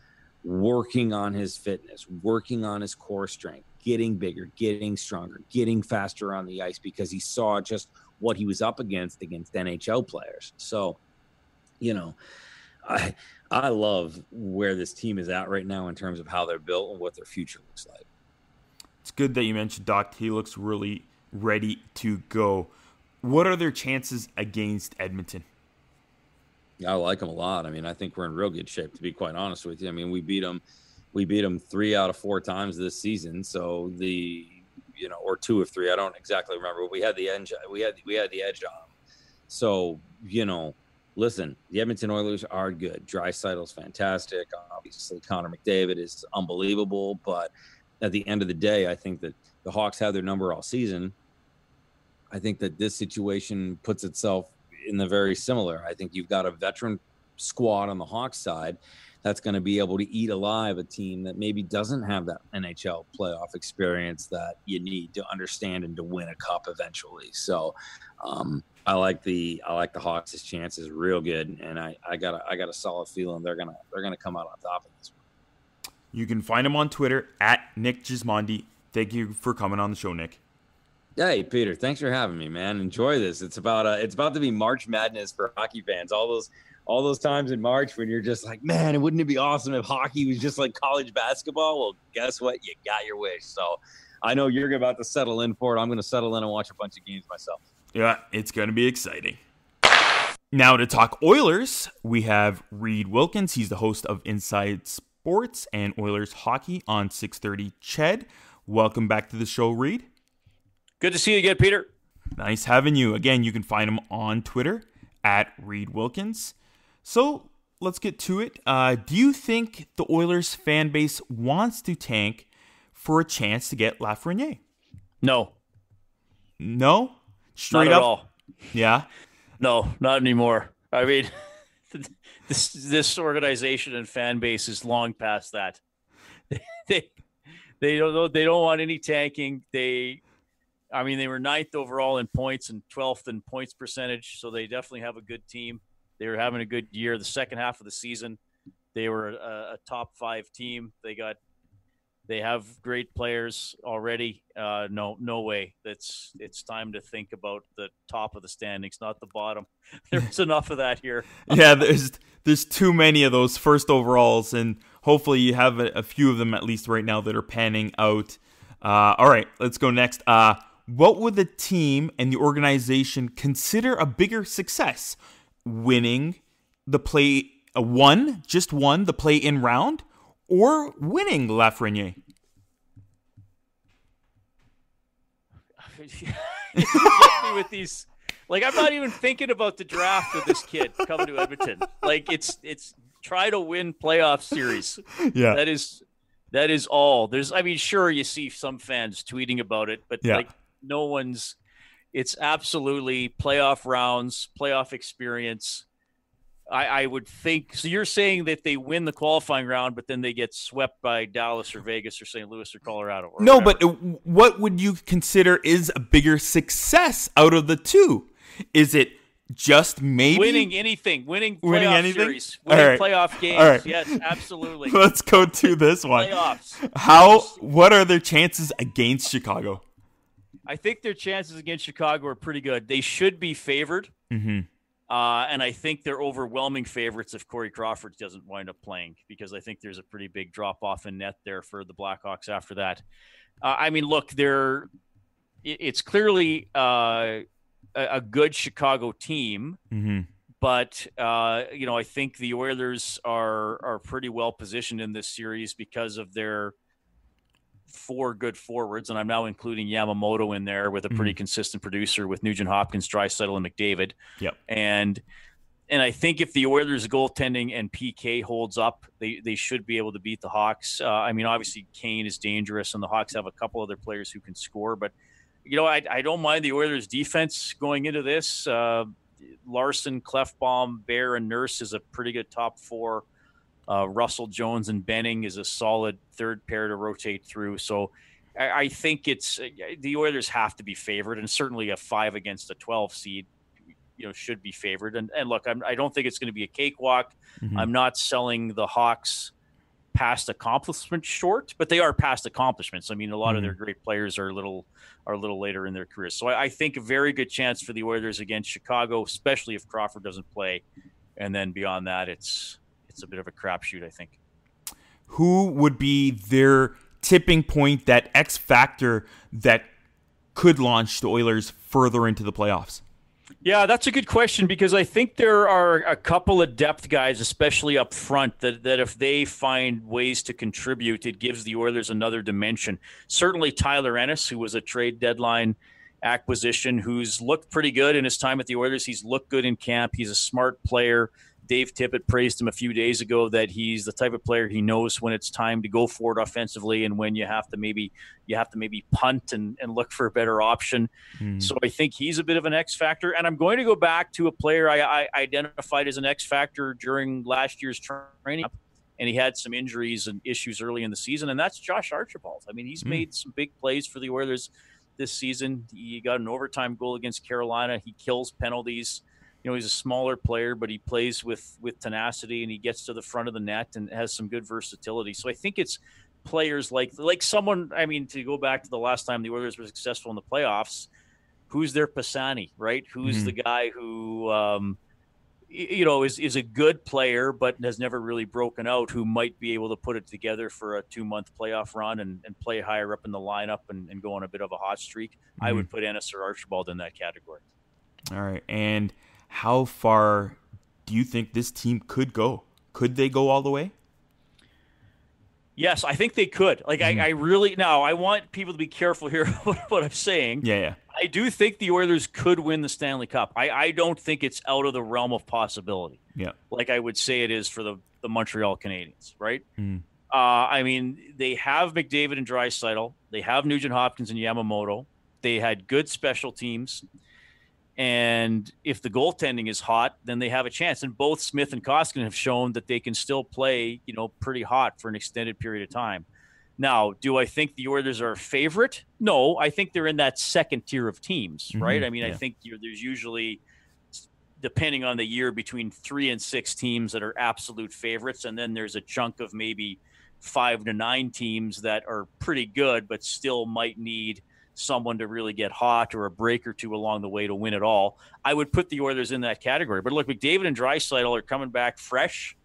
working on his fitness, working on his core strength, getting bigger, getting stronger, getting faster on the ice because he saw just what he was up against NHL players. So, I love where this team is at right now in terms of how they're built and what their future looks like. It's good that you mentioned Dach. He looks really ready to go. What are their chances against Edmonton? I like them a lot. I mean, I think we're in real good shape, to be quite honest with you. I mean, we beat them 3 out of 4 times this season. So or 2 of 3. I don't exactly remember. But we had the edge. We had the edge on them. So listen, the Edmonton Oilers are good. Draisaitl's fantastic. Obviously, Connor McDavid is unbelievable. But at the end of the day, I think that the Hawks have their number all season. I think that this situation puts itself in the very similar. I think you've got a veteran squad on the Hawks side that's going to be able to eat alive a team that maybe doesn't have that NHL playoff experience that you need to understand and to win a cup eventually. So I like the Hawks' chances real good, and I got a solid feeling they're gonna come out on top of this one. You can find him on Twitter at Nick Gismondi. Thank you for coming on the show, Nick. Hey, Peter, thanks for having me, man. Enjoy this. It's about to be March Madness for hockey fans. All those times in March when you're just like, man, wouldn't it be awesome if hockey was just like college basketball? Well, guess what? You got your wish. So I know you're about to settle in for it. I'm going to settle in and watch a bunch of games myself. Yeah, it's going to be exciting. Now to talk Oilers, we have Reid Wilkins. He's the host of Inside Sports and Oilers Hockey on 630 CHED. Welcome back to the show, Reid. Good to see you again, Peter. Nice having you. Again, you can find him on Twitter at Reid Wilkins. So let's get to it. Do you think the Oilers fan base wants to tank for a chance to get Lafreniere? No. No? Straight not up? At all. Yeah? No, not anymore. I mean, this organization and fan base is long past that. They don't want any tanking. They were 9th overall in points and 12th in points percentage, so they definitely have a good team. They were having a good year. The second half of the season, they were a top 5 team. They have great players already. No way. It's time to think about the top of the standings, not the bottom. There's enough of that here. Yeah, there's too many of those first overalls, and hopefully you have a few of them at least right now that are panning out. All right, let's go next. What would the team and the organization consider a bigger success? Winning the the play-in round, or winning Lafreniere? You get me with these. Like, I'm not even thinking about the draft of this kid coming to Edmonton. Like, it's try to win playoff series. Yeah, that is all. Sure, you see some fans tweeting about it, but like no one's. It's absolutely playoff rounds, playoff experience. I would think. So you're saying that they win the qualifying round, but then they get swept by Dallas or Vegas or St. Louis or Colorado? Or no, whatever. But what would you consider is a bigger success out of the two? Is it just maybe winning anything, winning playoff series, winning playoff games? All right. Yes, absolutely. Let's go to this one. Playoffs. What are their chances against Chicago? I think their chances against Chicago are pretty good. They should be favored. Mm-hmm. And I think they're overwhelming favorites if Corey Crawford doesn't wind up playing, because I think there's a pretty big drop-off in net there for the Blackhawks after that. Look, it's clearly a good Chicago team, mm-hmm. but I think the Oilers are pretty well positioned in this series because of their 4 good forwards, and I'm now including Yamamoto in there with a pretty consistent producer with Nugent Hopkins, Draisaitl, and McDavid. Yep. And I think if the Oilers' goaltending and PK holds up, they should be able to beat the Hawks. Obviously Kane is dangerous, and the Hawks have a couple other players who can score, but I don't mind the Oilers' defense going into this. Larson, Klefbom, Bear, and Nurse is a pretty good top 4. Russell, Jones, and Benning is a solid third pair to rotate through. So I think it's the Oilers have to be favored, and certainly a 5 against a 12 seed, should be favored. And look, I don't think it's going to be a cakewalk. Mm-hmm. I'm not selling the Hawks past accomplishments short, but they are past accomplishments. I mean, a lot of their great players are a little later in their careers. So I think a very good chance for the Oilers against Chicago, especially if Crawford doesn't play. And then beyond that, it's a bit of a crapshoot, I think. Who would be their tipping point, that X factor that could launch the Oilers further into the playoffs? Yeah, that's a good question, because I think there are a couple of depth guys, especially up front, that if they find ways to contribute, it gives the Oilers another dimension. Certainly Tyler Ennis, who was a trade deadline acquisition, who's looked pretty good in his time at the Oilers. He's looked good in camp. He's a smart player. Dave Tippett praised him a few days ago that he's the type of player he knows when it's time to go for it offensively and when you have to maybe punt and look for a better option. So I think he's a bit of an X factor. And I'm going to go back to a player I identified as an X factor during last year's training, and he had some injuries and issues early in the season, and that's Josh Archibald. I mean, he's made some big plays for the Oilers this season. He got an overtime goal against Carolina. He kills penalties. He's a smaller player, but he plays with tenacity, and he gets to the front of the net and has some good versatility. So I think it's players like someone, I mean, to go back to the last time the Oilers were successful in the playoffs, who's their Pisani, right? Who's the guy who, is a good player, but has never really broken out, who might be able to put it together for a 2-month playoff run and play higher up in the lineup and go on a bit of a hot streak. I would put Ennis or Archibald in that category. All right. And how far do you think this team could go? Could they go all the way? Yes, I think they could. I really, now I want people to be careful here what I'm saying. Yeah. I do think the Oilers could win the Stanley Cup. I don't think it's out of the realm of possibility. Yeah. Like I would say it is for the Montreal Canadiens, right? I mean, they have McDavid and Draisaitl. They have Nugent Hopkins and Yamamoto. They had good special teams. And if the goaltending is hot, then they have a chance. And both Smith and Koskinen have shown that they can still play, pretty hot for an extended period of time. Now, do I think the Oilers are a favorite? No, I think they're in that second tier of teams, right? I mean, I think there's usually, depending on the year, between 3 and 6 teams that are absolute favorites. And then there's a chunk of maybe 5 to 9 teams that are pretty good, but still might need someone to really get hot or a break or two along the way to win it all. I would put the Oilers in that category. But look, McDavid and Draisaitl are coming back fresh,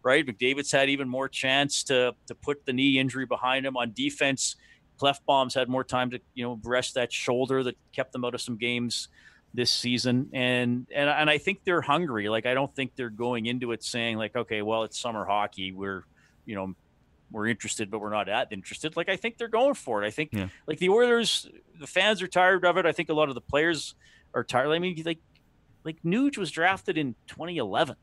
right? McDavid's had even more chance to put the knee injury behind him. On defense, Clefbaum's had more time to rest that shoulder that kept them out of some games this season. And I think they're hungry. I don't think they're going into it saying okay, well, it's summer hockey. We're interested, but we're not that interested. I think they're going for it. I think the Oilers, the fans are tired of it. I think a lot of the players are tired. I mean, Nuge was drafted in 2011.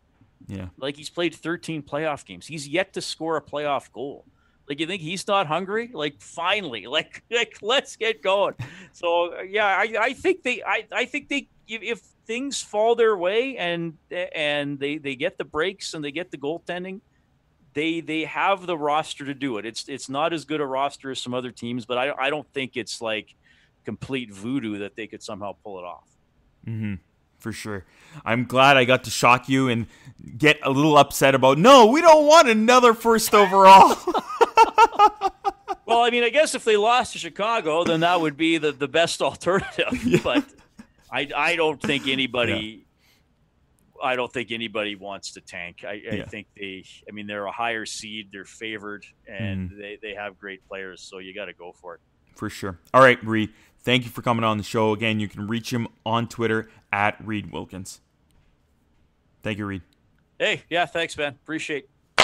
Yeah. He's played 13 playoff games. He's yet to score a playoff goal. You think he's not hungry? Finally, let's get going. So yeah, I think they, if things fall their way and they get the breaks and they get the goaltending, They have the roster to do it. It's not as good a roster as some other teams, but I don't think it's complete voodoo that they could somehow pull it off. For sure. I'm glad I got to shock you and get a little upset about, no, we don't want another first overall. Well, I mean, I guess if they lost to Chicago, then that would be the best alternative. Yeah. But I don't think anybody... Yeah. I don't think anybody wants to tank. I think they're a higher seed, they're favored, and they have great players, so you got to go for it. For sure. All right, Reed, thank you for coming on the show. Again, you can reach him on Twitter at Reid Wilkins. Thank you, Reed. Hey, yeah, thanks, man. Appreciate it.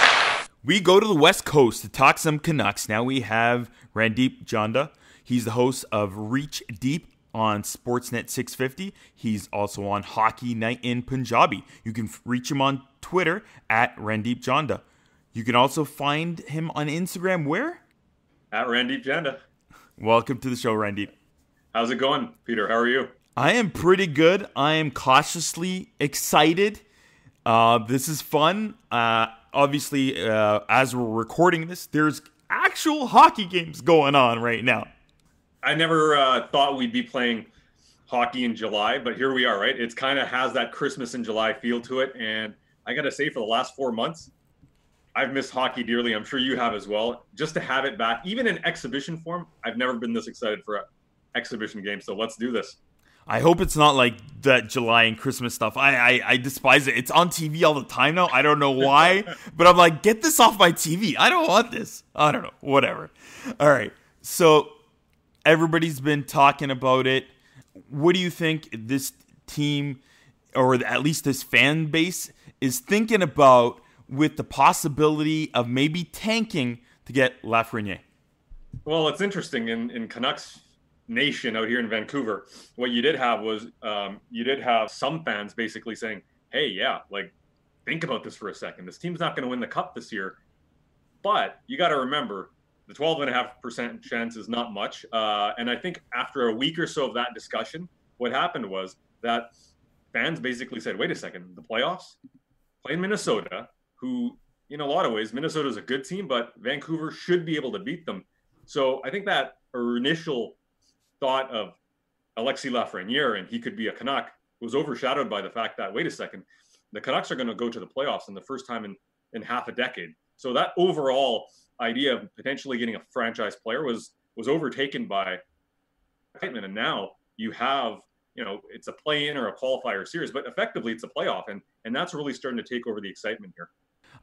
We go to the West Coast to talk some Canucks. Now we have Randip Janda. He's the host of Reach Deep on Sportsnet 650. He's also on Hockey Night in Punjabi. You can reach him on Twitter at Randip Janda. You can also find him on Instagram where? At Randip Janda. Welcome to the show, Randip. How's it going, Peter? How are you? I am pretty good. I am cautiously excited. This is fun. Obviously, as we're recording this, there's actual hockey games going on right now. I never thought we'd be playing hockey in July, but here we are, right? It's kind of has that Christmas in July feel to it. And I got to say, for the last 4 months, I've missed hockey dearly. I'm sure you have as well. Just to have it back, even in exhibition form, I've never been this excited for an exhibition game. So let's do this. I hope it's not like that July and Christmas stuff. I despise it. It's on TV all the time now. I don't know why, but I'm like, get this off my TV. I don't want this. I don't know. Whatever. All right. So everybody's been talking about it. What do you think this team, or at least this fan base, is thinking about with the possibility of maybe tanking to get Lafreniere? Well, it's interesting. In Canucks Nation out here in Vancouver, what you did have was you did have some fans basically saying, hey, yeah, like, think about this for a second. This team's not going to win the cup this year. But you got to remember, the 12.5% chance is not much. And I think after a week or so of that discussion, what happened was that fans basically said, wait a second, the playoffs? Playing Minnesota, who in a lot of ways, Minnesota is a good team, but Vancouver should be able to beat them. So I think that initial thought of Alexis Lafreniere and he could be a Canuck was overshadowed by the fact that, wait a second, the Canucks are going to go to the playoffs in the first time in half a decade. So that overall idea of potentially getting a franchise player was overtaken by excitement. And now you have, it's a play-in or a qualifier series, but effectively it's a playoff. And that's really starting to take over the excitement here.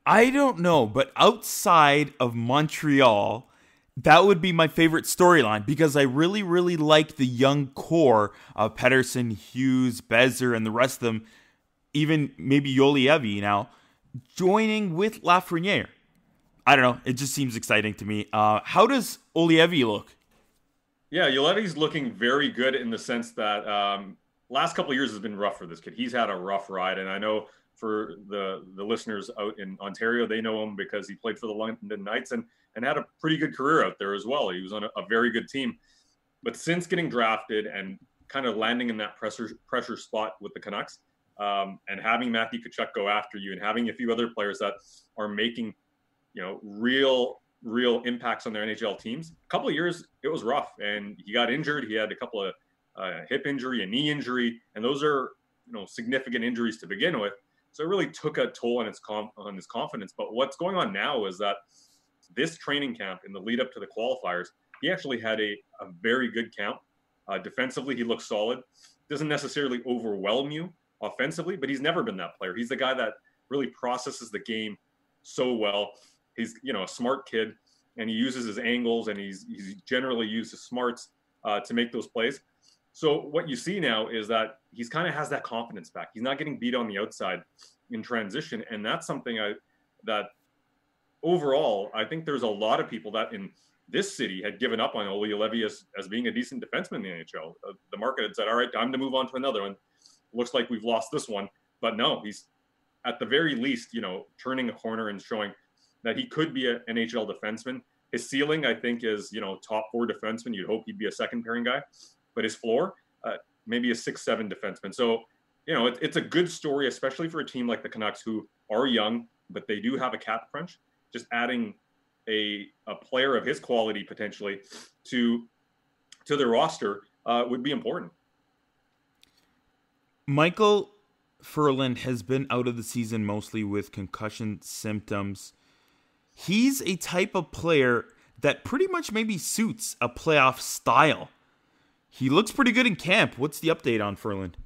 I don't know, but outside of Montreal, that would be my favorite storyline because I really, really like the young core of Pettersson, Hughes, Bezer, and the rest of them, even maybe Juolevi now, joining with Lafreniere. I don't know. It just seems exciting to me. How does Juolevi look? Yeah, Juolevi's looking very good in the sense that last couple of years has been rough for this kid. He's had a rough ride, and I know for the listeners out in Ontario, they know him because he played for the London Knights and had a pretty good career out there as well. He was on a very good team. But since getting drafted and kind of landing in that pressure spot with the Canucks and having Matthew Tkachuk go after you and having a few other players that are making, real impacts on their NHL teams, a couple of years, it was rough. And he got injured. He had a couple of hip injury, a knee injury, and those are, significant injuries to begin with. So it really took a toll on his confidence. But what's going on now is that this training camp in the lead up to the qualifiers, he actually had a very good camp. Defensively, he looks solid. Doesn't necessarily overwhelm you offensively, but he's never been that player. He's the guy that really processes the game so well. He's, a smart kid, and he uses his angles, and he's generally used his smarts to make those plays. So what you see now is that he's kind of has that confidence back. He's not getting beat on the outside in transition, and that's something that overall, I think there's a lot of people that in this city had given up on Olli Juolevi as being a decent defenseman in the NHL. The market had said, all right, time to move on to another one. Looks like we've lost this one. But no, he's at the very least, turning a corner and showing that he could be an NHL defenseman. His ceiling, I think, is, top 4 defenseman. You'd hope he'd be a second pairing guy. But his floor, maybe a 6-7 defenseman. So, it's a good story, especially for a team like the Canucks who are young, but they do have a cap crunch. Just adding a player of his quality potentially to their roster would be important. Michael Ferland has been out of the season mostly with concussion symptoms. He's a type of player that pretty much maybe suits a playoff style. He looks pretty good in camp. What's the update on Ferland?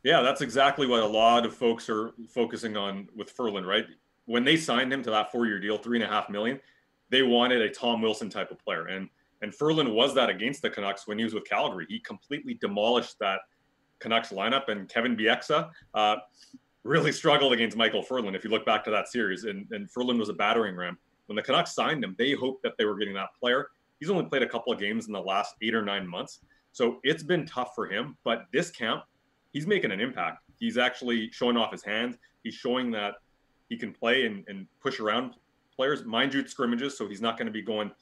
Yeah, that's exactly what a lot of folks are focusing on with Ferland, right? When they signed him to that 4-year deal, $3.5 million, they wanted a Tom Wilson type of player. And Ferland was that against the Canucks when he was with Calgary. He completely demolished that Canucks lineup, and Kevin Bieksa really struggled against Michael Ferland if you look back to that series. And Ferland was a battering ram. When the Canucks signed him, they hoped that they were getting that player. He's only played a couple of games in the last 8 or 9 months. So it's been tough for him. But this camp, he's making an impact. He's actually showing off his hands. He's showing that he can play and push around players. Mind you, scrimmages, so he's not going to be going,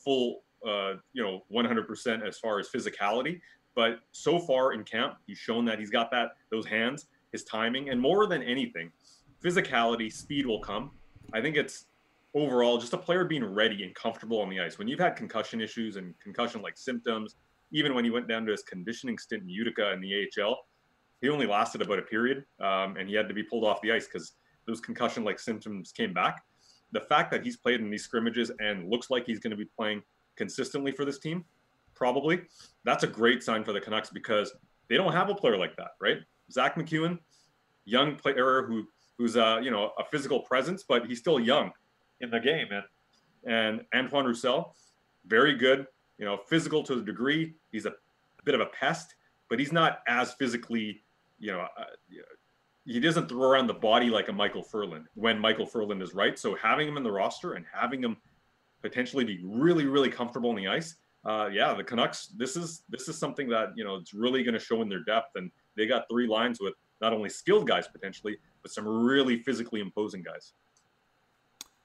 full, 100% as far as physicality. But so far in camp, he's shown that he's got those hands, his timing, and more than anything, physicality, speed will come. I think it's overall, just a player being ready and comfortable on the ice. When you've had concussion issues and concussion-like symptoms, even when he went down to his conditioning stint in Utica in the AHL, he only lasted about a period, and he had to be pulled off the ice because those concussion-like symptoms came back. The fact that he's played in these scrimmages and looks like he's going to be playing consistently for this team, probably, that's a great sign for the Canucks because they don't have a player like that, right? Zach McEwen, young player who's a physical presence, but he's still young in the game. And Antoine Roussel, very good, physical to a degree. He's a bit of a pest, but he's not as physically, he doesn't throw around the body like a Michael Ferland when Michael Ferland is right. So having him in the roster and having him potentially be really, really comfortable on the ice, the Canucks, this is something that, it's really going to show in their depth. And they got 3 lines with not only skilled guys potentially, but some really physically imposing guys.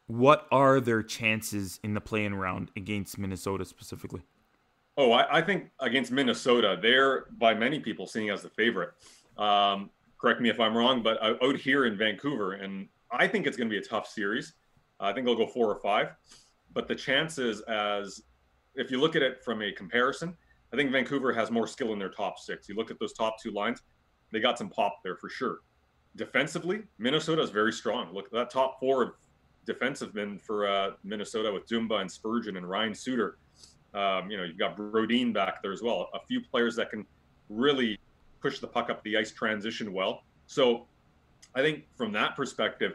What are their chances in the play-in round against Minnesota specifically? Oh, I think against Minnesota, they're by many people seen as the favorite. Correct me if I'm wrong, but out here in Vancouver, and I think it's going to be a tough series. I think they'll go 4 or 5. But the chances, as if you look at it from a comparison, I think Vancouver has more skill in their top 6. You look at those top 2 lines, they got some pop there for sure. Defensively, Minnesota is very strong. Look at that top 4 defensive men for Minnesota with Dumba and Spurgeon and Ryan Suter. You've got Brodin back there as well. A few players that can really push the puck up the ice, transition well. So I think from that perspective,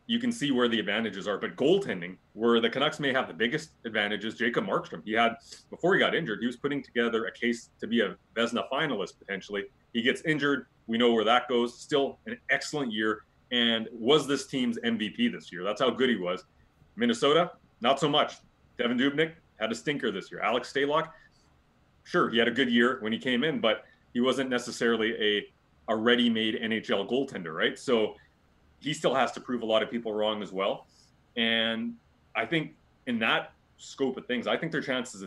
you can see where the advantages are. But goaltending, where the Canucks may have the biggest advantages, Jacob Markstrom. Before he got injured, he was putting together a case to be a Vezina finalist potentially. He gets injured. We know where that goes. Still an excellent year and was this team's MVP this year. That's how good he was. Minnesota, not so much. Devin Dubnyk had a stinker this year. Alex Stalock, sure, he had a good year when he came in, but he wasn't necessarily a ready-made NHL goaltender, right? So he still has to prove a lot of people wrong as well. And I think in that scope of things, I think their chances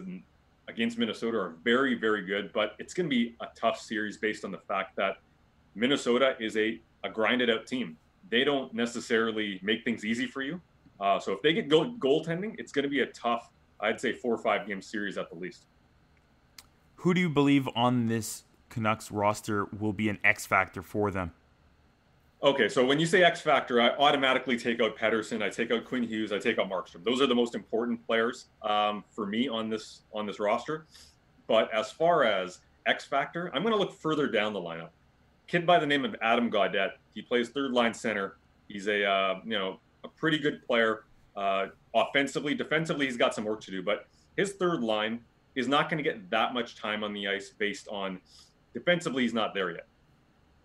against Minnesota are very, very good, but it's going to be a tough series based on the fact that Minnesota is a grinded-out team. They don't necessarily make things easy for you. So if they get goaltending, it's going to be a tough, I'd say 4 or 5 game series at the least. Who do you believe on this Canucks roster will be an X factor for them? Okay, so when you say X factor, I automatically take out Pettersson, I take out Quinn Hughes, I take out Markstrom. Those are the most important players for me on this roster. But as far as X factor, I'm going to look further down the lineup. Kid by the name of Adam Gaudette. He plays third line center. He's a pretty good player. Offensively, defensively, he's got some work to do. But his third line is not going to get that much time on the ice based on defensively, he's not there yet.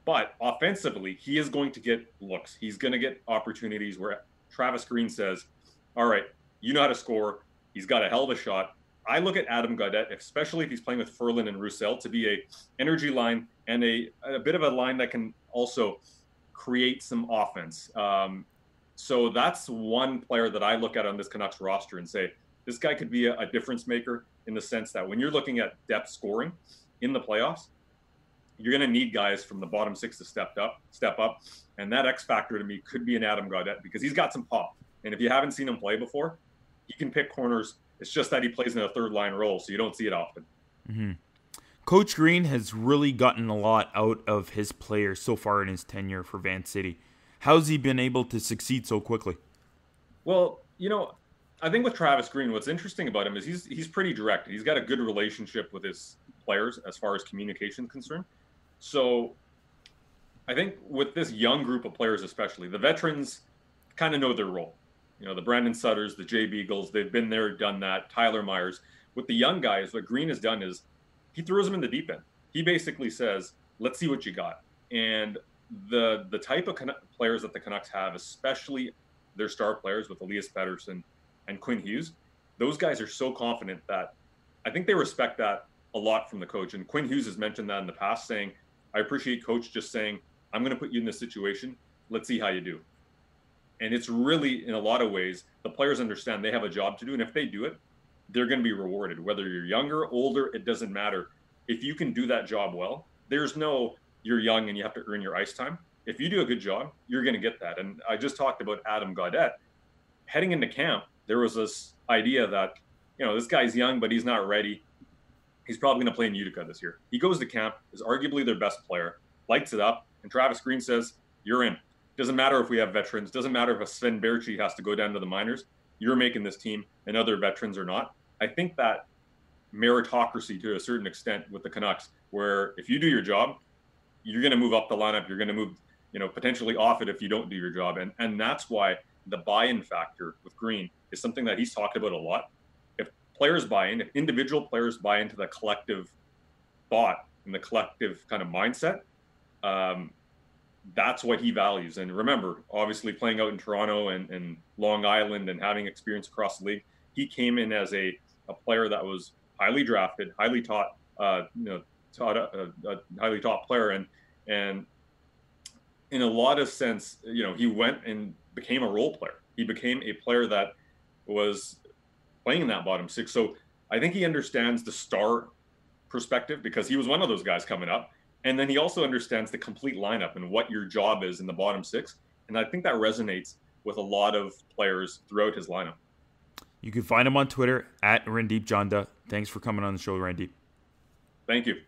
But offensively, he is going to get looks. He's going to get opportunities where Travis Green says, all right, you know how to score. He's got a hell of a shot. I look at Adam Gaudette, especially if he's playing with Ferland and Roussel, to be a energy line and a bit of a line that can also create some offense. So that's one player that I look at on this Canucks roster and say, this guy could be a difference maker in the sense that when you're looking at depth scoring in the playoffs, you're going to need guys from the bottom 6 to step up. And that X factor to me could be an Adam Gaudette because he's got some pop. And if you haven't seen him play before, he can pick corners. It's just that he plays in a third line role, so you don't see it often. Mm-hmm. Coach Green has really gotten a lot out of his players so far in his tenure for Van City. How's he been able to succeed so quickly? Well, I think with Travis Green, what's interesting about him is he's pretty direct. He's got a good relationship with his players as far as communication is concerned. So I think with this young group of players especially, the veterans kind of know their role. The Brandon Sutters, the Jay Beagles, they've been there, done that. Tyler Myers. With the young guys, what Green has done is he throws them in the deep end. He basically says, let's see what you got. And the type of players that the Canucks have, especially their star players with Elias Pettersson and Quinn Hughes, those guys are so confident that I think they respect that a lot from the coach. And Quinn Hughes has mentioned that in the past, saying, I appreciate coach just saying, I'm going to put you in this situation. Let's see how you do. And it's really, in a lot of ways, the players understand they have a job to do. And if they do it, they're going to be rewarded. Whether you're younger, older, it doesn't matter. If you can do that job well, there's no, you're young and you have to earn your ice time. If you do a good job, you're going to get that. And I just talked about Adam Gaudette. heading into camp, there was this idea that, this guy's young, but he's not ready. He's probably going to play in Utica this year. He goes to camp, is arguably their best player, lights it up, and Travis Green says, you're in. Doesn't matter if we have veterans. Doesn't matter if a Sven Berchi has to go down to the minors. You're making this team, and other veterans are not. I think that meritocracy to a certain extent with the Canucks, where if you do your job, you're going to move up the lineup. You're going to move, potentially off it if you don't do your job. And that's why the buy-in factor with Green is something that he's talked about a lot. If players buy in, if individual players buy into the collective thought and the collective kind of mindset, that's what he values. And remember, obviously playing out in Toronto and Long Island and having experience across the league, he came in as a player that was highly drafted, highly taught, a highly taught player. And in a lot of sense, he went and became a role player. He became a player that was playing in that bottom six. So I think he understands the star perspective because he was one of those guys coming up. And then he also understands the complete lineup and what your job is in the bottom six. And I think that resonates with a lot of players throughout his lineup. You can find him on Twitter @Randip Janda. Thanks for coming on the show, Randip. Thank you.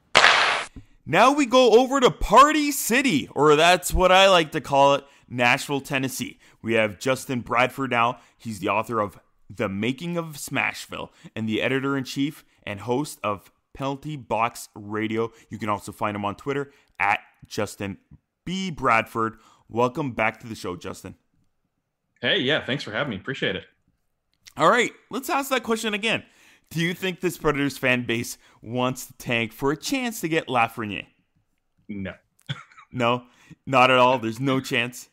Now we go over to Party City, or that's what I like to call it, Nashville, Tennessee. We have Justin Bradford now. He's the author of The Making of Smashville and the editor-in-chief and host of Penalty Box Radio. You can also find him on Twitter @JustinB.Bradford. Welcome back to the show, Justin. Hey, yeah, thanks for having me. Appreciate it. All right, let's ask that question again. Do you think this Predators fan base wants to tank for a chance to get Lafreniere? No. No, not at all. There's no chance.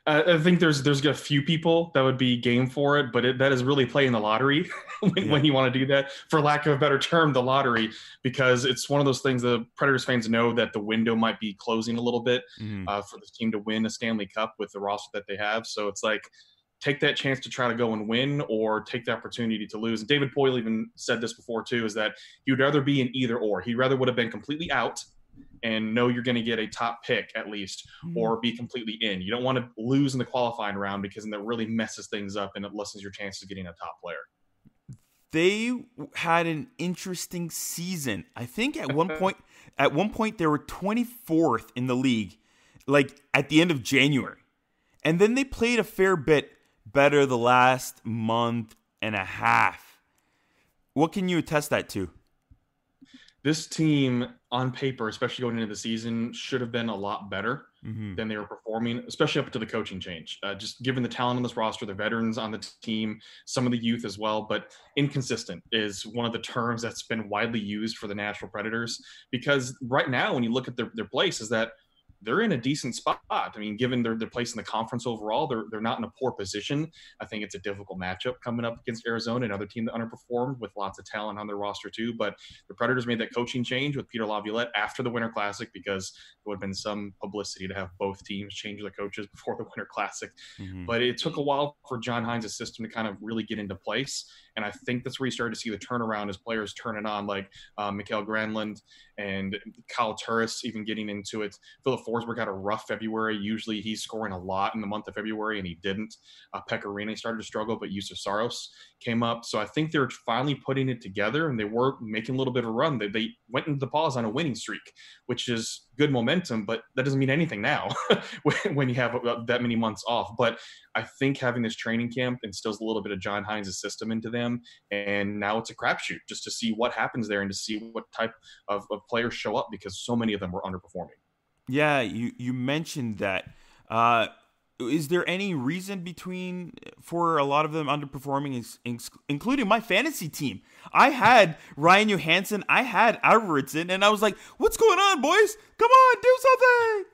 I think there's a few people that would be game for it, but that is really playing the lottery when you want to do that, for lack of a better term, the lottery, because it's one of those things the Predators fans know that the window might be closing a little bit for this team to win a Stanley Cup with the roster that they have. So it's like, take that chance to try to go and win or take the opportunity to lose. And David Poile even said this before too, is that he would rather be an either or. He'd rather would have been completely out and know you're going to get a top pick at least, or be completely in. You don't want to lose in the qualifying round because then that really messes things up and it lessens your chances of getting a top player. They had an interesting season. I think at one point they were 24th in the league, like at the end of January. And then they played a fair bit better the last month and a half. What can you attest that to? This team on paper, especially going into the season, should have been a lot better than they were performing, especially up to the coaching change. Just given the talent on this roster, the veterans on the team, some of the youth as well, but inconsistent is one of the terms that's been widely used for the Nashville Predators, because right now when you look at their place is that they're in a decent spot. I mean, given their place in the conference overall, they're not in a poor position. I think it's a difficult matchup coming up against Arizona, another team that underperformed with lots of talent on their roster too. But the Predators made that coaching change with Peter Laviolette after the Winter Classic, because there would have been some publicity to have both teams change their coaches before the Winter Classic. But it took a while for John Hines' system to kind of really get into place. And I think that's where you started to see the turnaround as players turning on, like Mikael Granlund and Kyle Turris even getting into it. Philip Forsberg had a rough February. Usually he's scoring a lot in the month of February, and he didn't. Pekka Rinne started to struggle, but Yusuf Saros came up. So I think they're finally putting it together, and they were making a little bit of a run. They went into the pause on a winning streak, which is good momentum, but that doesn't mean anything now when you have that many months off. But I think having this training camp instills a little bit of John Hines' system into them, and now it's a crapshoot just to see what happens there and to see what type of players show up, because so many of them were underperforming. Yeah, you mentioned that. Is there any reason for a lot of them underperforming, including my fantasy team? I had Ryan Johansson, I had Arvidsson, and I was like, what's going on, boys? Come on, do something!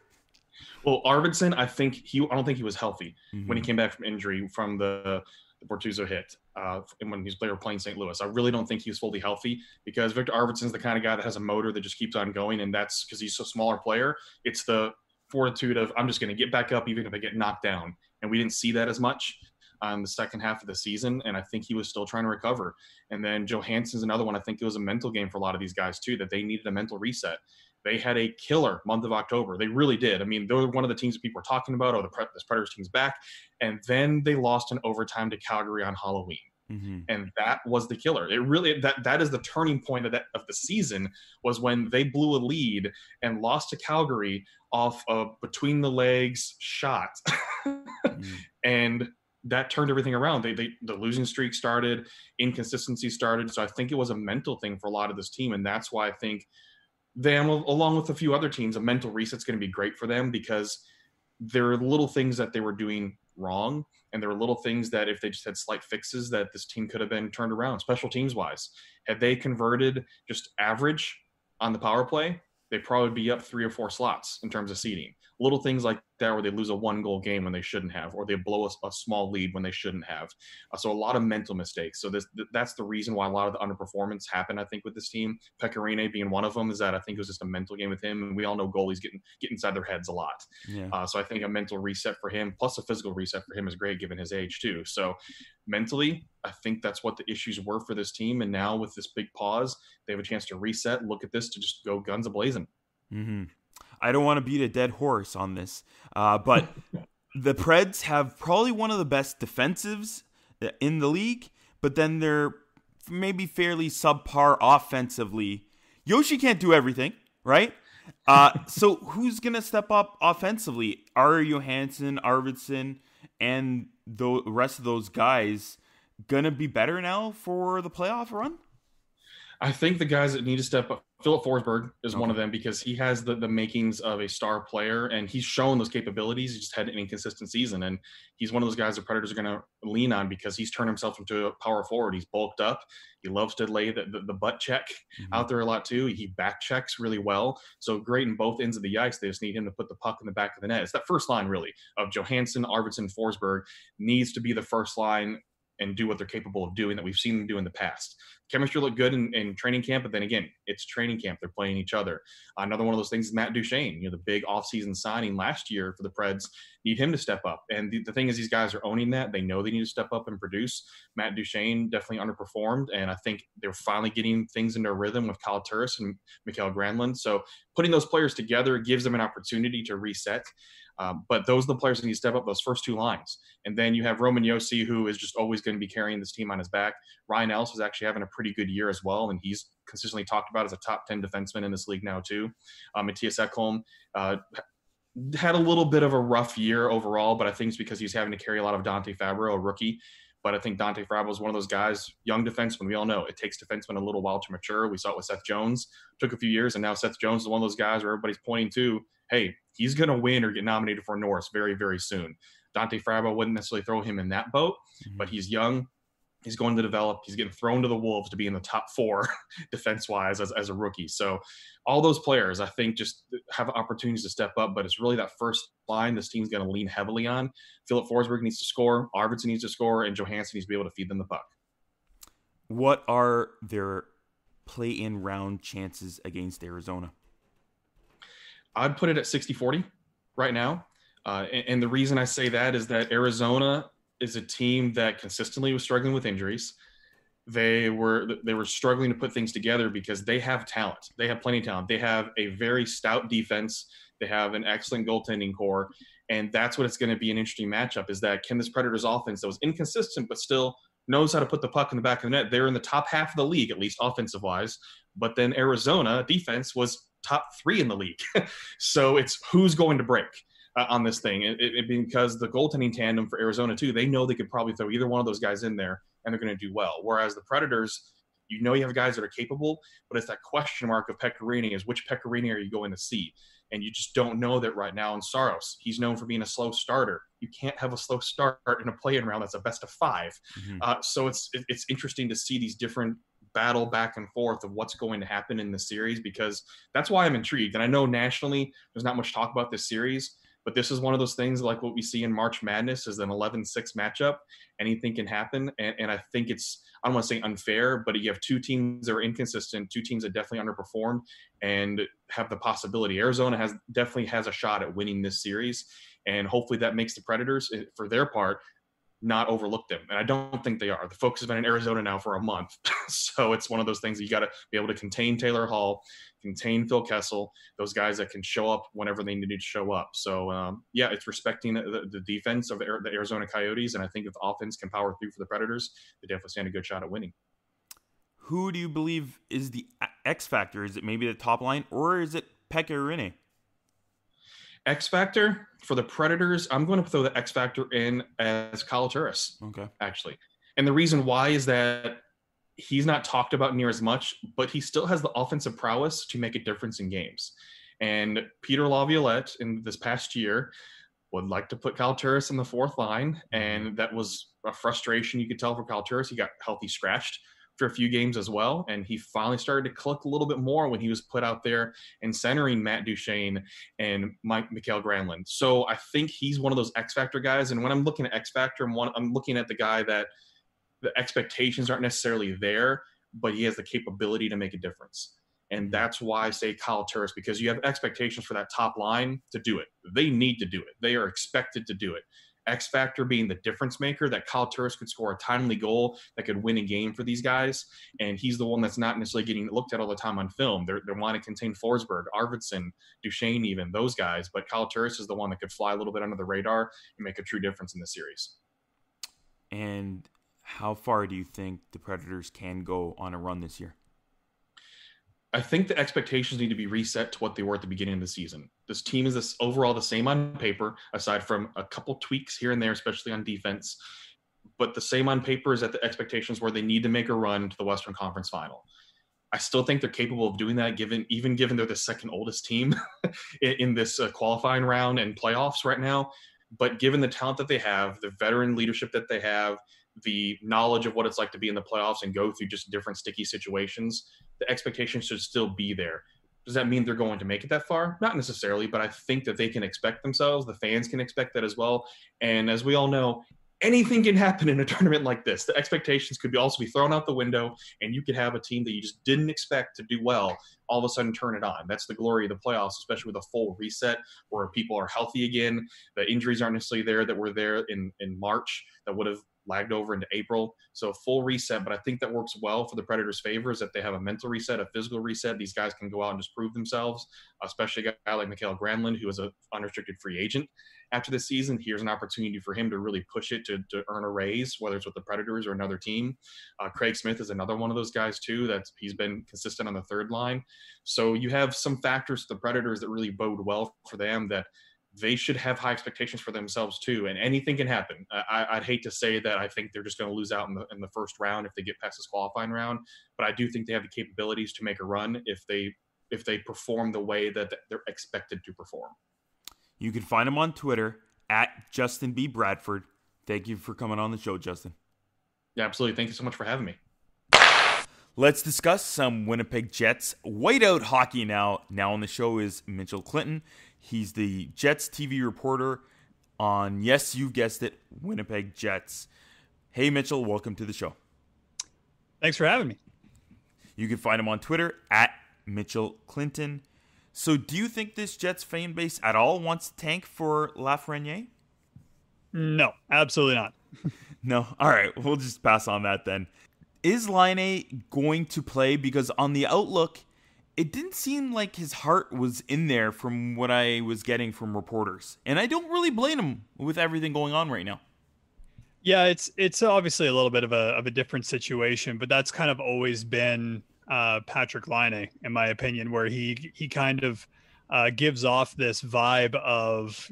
Well, Arvidsson, I don't think he was healthy when he came back from injury from the Bortuzzo hit when he was playing St. Louis. I really don't think he was fully healthy, because Victor Arvidsson's the kind of guy that has a motor that just keeps on going, and that's because he's a smaller player. It's the fortitude of, I'm just going to get back up even if I get knocked down. And we didn't see that as much on the second half of the season, and I think he was still trying to recover. And then Johansson's another one. I think it was a mental game for a lot of these guys too, that they needed a mental reset. They had a killer month of October. They really did. I mean, they were one of the teams that people were talking about, this Predators team's back. And then they lost in overtime to Calgary on Halloween. And that was the killer. It really, that is the turning point of the season, was when they blew a lead and lost to Calgary off a between the legs shot. And that turned everything around. The losing streak started, inconsistency started. So I think it was a mental thing for a lot of this team. And that's why I think them, along with a few other teams, a mental reset's going to be great for them, because there are little things that they were doing wrong. And there were little things that if they just had slight fixes, that this team could have been turned around, special teams wise. Had they converted just average on the power play, they'd probably be up 3 or 4 slots in terms of seeding. Little things like that, where they lose a 1-goal game when they shouldn't have, or they blow a small lead when they shouldn't have. So a lot of mental mistakes. So that's the reason why a lot of the underperformance happened, I think, with this team. Pecorine being one of them, is that I think it was just a mental game with him. And we all know goalies get inside their heads a lot. Yeah. So I think a mental reset for him, plus a physical reset for him, is great given his age too. So mentally, I think that's what the issues were for this team. And now with this big pause, they have a chance to reset, look at this, to just go guns a-blazing. I don't want to beat a dead horse on this, but the Preds have probably one of the best defensives in the league, but then they're maybe fairly subpar offensively. Yoshi can't do everything, right? So who's going to step up offensively? Are Johansson, Arvidsson, and the rest of those guys going to be better now for the playoff run? I think the guys that need to step up, Philip Forsberg is one of them, because he has the makings of a star player, and he's shown those capabilities. He just had an inconsistent season, and he's one of those guys the Predators are going to lean on, because he's turned himself into a power forward. He's bulked up. He loves to lay the butt check out there a lot too. He back checks really well. So great in both ends of the ice. They just need him to put the puck in the back of the net. It's that first line really of Johansson, Arvidsson, Forsberg needs to be the first line and do what they're capable of doing that we've seen them do in the past. Chemistry looked good in training camp, but then again, it's training camp. They're playing each other. Another one of those things is Matt Duchene, the big offseason signing last year for the Preds, need him to step up. And the thing is, these guys are owning that. They know they need to step up and produce. Matt Duchene definitely underperformed, and I think they're finally getting things into a rhythm with Kyle Turris and Mikael Granlund. So putting those players together gives them an opportunity to reset. But those are the players that need to step up, those first 2 lines. And then you have Roman Josi, who is just always going to be carrying this team on his back. Ryan Ellis is actually having a pretty good year as well, and he's consistently talked about as a top 10 defenseman in this league now too. Matthias Ekholm had a little bit of a rough year overall, but I think it's because he's having to carry a lot of Dante Fabro, a rookie. But I think Dante Fabro is one of those guys, young defenseman. We all know it takes defensemen a little while to mature. We saw it with Seth Jones. It took a few years, and now Seth Jones is one of those guys where everybody's pointing to, hey, he's going to win or get nominated for Norris very, very soon. Dante Fabro wouldn't necessarily throw him in that boat, but he's young. He's going to develop. He's getting thrown to the Wolves to be in the top 4 defense-wise as a rookie. So all those players, I think, just have opportunities to step up, but it's really that first line this team's going to lean heavily on. Philip Forsberg needs to score. Arvidsson needs to score, and Johansson needs to be able to feed them the puck. What are their play-in round chances against Arizona? I'd put it at 60-40 right now. And the reason I say that is that Arizona is a team that consistently was struggling with injuries. They were struggling to put things together because they have talent. They have plenty of talent. They have a very stout defense. They have an excellent goaltending core. And that's what it's going to be an interesting matchup, is that can this Predators offense that was inconsistent but still knows how to put the puck in the back of the net. They're in the top half of the league, at least offensive-wise. But then Arizona defense was top 3 in the league. So it's who's going to break on this thing. Because the goaltending tandem for Arizona, too, they know they could probably throw either one of those guys in there, and they're going to do well. Whereas the Predators, you have guys that are capable, but it's that question mark of Pecorine is which Pecorine are you going to see? And you just don't know that right now in Saros. He's known for being a slow starter. You can't have a slow start in a play-in round that's a best of 5. So it's interesting to see these different battle back and forth of what's going to happen in the series, because that's why I'm intrigued. And I know nationally there's not much talk about this series, but this is one of those things like what we see in March Madness is an 11-6 matchup. Anything can happen. And I think it's, I don't want to say unfair, but you have 2 teams that are inconsistent, 2 teams that definitely underperformed and have the possibility. Arizona definitely has a shot at winning this series. And hopefully that makes the Predators, for their part, not overlook them. And I don't think they are. The focus has been in Arizona now for a month. So it's one of those things that you got to be able to contain Taylor Hall, contain Phil Kessel, those guys that can show up whenever they need to show up. So, it's respecting the defense of the Arizona Coyotes. And I think if the offense can power through for the Predators, they definitely stand a good shot at winning. Who do you believe is the X factor? Is it maybe the top line, or is it Pekka Rinne? X factor for the Predators, I'm going to throw the X factor in as Kyle Turris. Okay. Actually. And the reason why is that he's not talked about near as much, but he still has the offensive prowess to make a difference in games. And Peter Laviolette in this past year would like to put Kyle Turris in the fourth line. And that was a frustration you could tell for Kyle Turris. He got healthy scratched for a few games as well. And he finally started to click a little bit more when he was put out there and centering Matt Duchene and Mikael Granlund. So I think he's one of those X Factor guys. And when I'm looking at X Factor, I'm looking at the guy that the expectations aren't necessarily there, but he has the capability to make a difference. And that's why I say Kyle Turris, because you have expectations for that top line to do it. They need to do it. They are expected to do it. X factor being the difference maker, that Kyle Turris could score a timely goal that could win a game for these guys. And he's the one that's not necessarily getting looked at all the time on film. They're wanting to contain Forsberg, Arvidsson, Duchene, even those guys. But Kyle Turris is the one that could fly a little bit under the radar and make a true difference in the series. And how far do you think the Predators can go on a run this year? I think the expectations need to be reset to what they were at the beginning of the season. This team is overall the same on paper, aside from a couple tweaks here and there, especially on defense. But the same on paper is that the expectations where they need to make a run to the Western Conference Final. I still think they're capable of doing that, given they're the second oldest team in this qualifying round and playoffs right now. But given the talent that they have, the veteran leadership that they have, the knowledge of what it's like to be in the playoffs and go through just different sticky situations, the expectations should still be there. Does that mean they're going to make it that far? Not necessarily, but I think that they can expect themselves. The fans can expect that as well. And as we all know, anything can happen in a tournament like this. The expectations could also be thrown out the window, and you could have a team that you just didn't expect to do well all of a sudden turn it on. That's the glory of the playoffs, especially with a full reset where people are healthy again. The injuries aren't necessarily there that were there in March that would have lagged over into April. So full reset, but I think that works well for the Predators' favor, is that they have a mental reset, a physical reset. These guys can go out and just prove themselves, especially a guy like Mikael Granlund, who is an unrestricted free agent after this season. Here's an opportunity for him to really push it to earn a raise, whether it's with the Predators or another team. Craig Smith is another one of those guys too, he's been consistent on the third line. So you have some factors to the Predators that really bode well for them, that they should have high expectations for themselves too, and anything can happen. I'd hate to say that I think they're just going to lose out in the first round if they get past this qualifying round, but I do think they have the capabilities to make a run if they perform the way that they're expected to perform. You can find him on Twitter at Justin B. Bradford. Thank you for coming on the show, Justin. Yeah, absolutely. Thank you so much for having me. Let's discuss some Winnipeg Jets whiteout hockey now. Now on the show is Mitchell Clinton. He's the Jets TV reporter on, yes, you guessed it, Winnipeg Jets. Hey, Mitchell, welcome to the show. Thanks for having me. You can find him on Twitter at Mitchell Clinton. So do you think this Jets fan base at all wants to tank for Lafreniere? No, absolutely not. No? All right, we'll just pass on that then. Is Laine going to play? Because on the Outlook, it didn't seem like his heart was in there from what I was getting from reporters. And I don't really blame him with everything going on right now. Yeah, it's obviously a little bit of a different situation, but that's kind of always been Patrick Laine, in my opinion, where he kind of gives off this vibe of,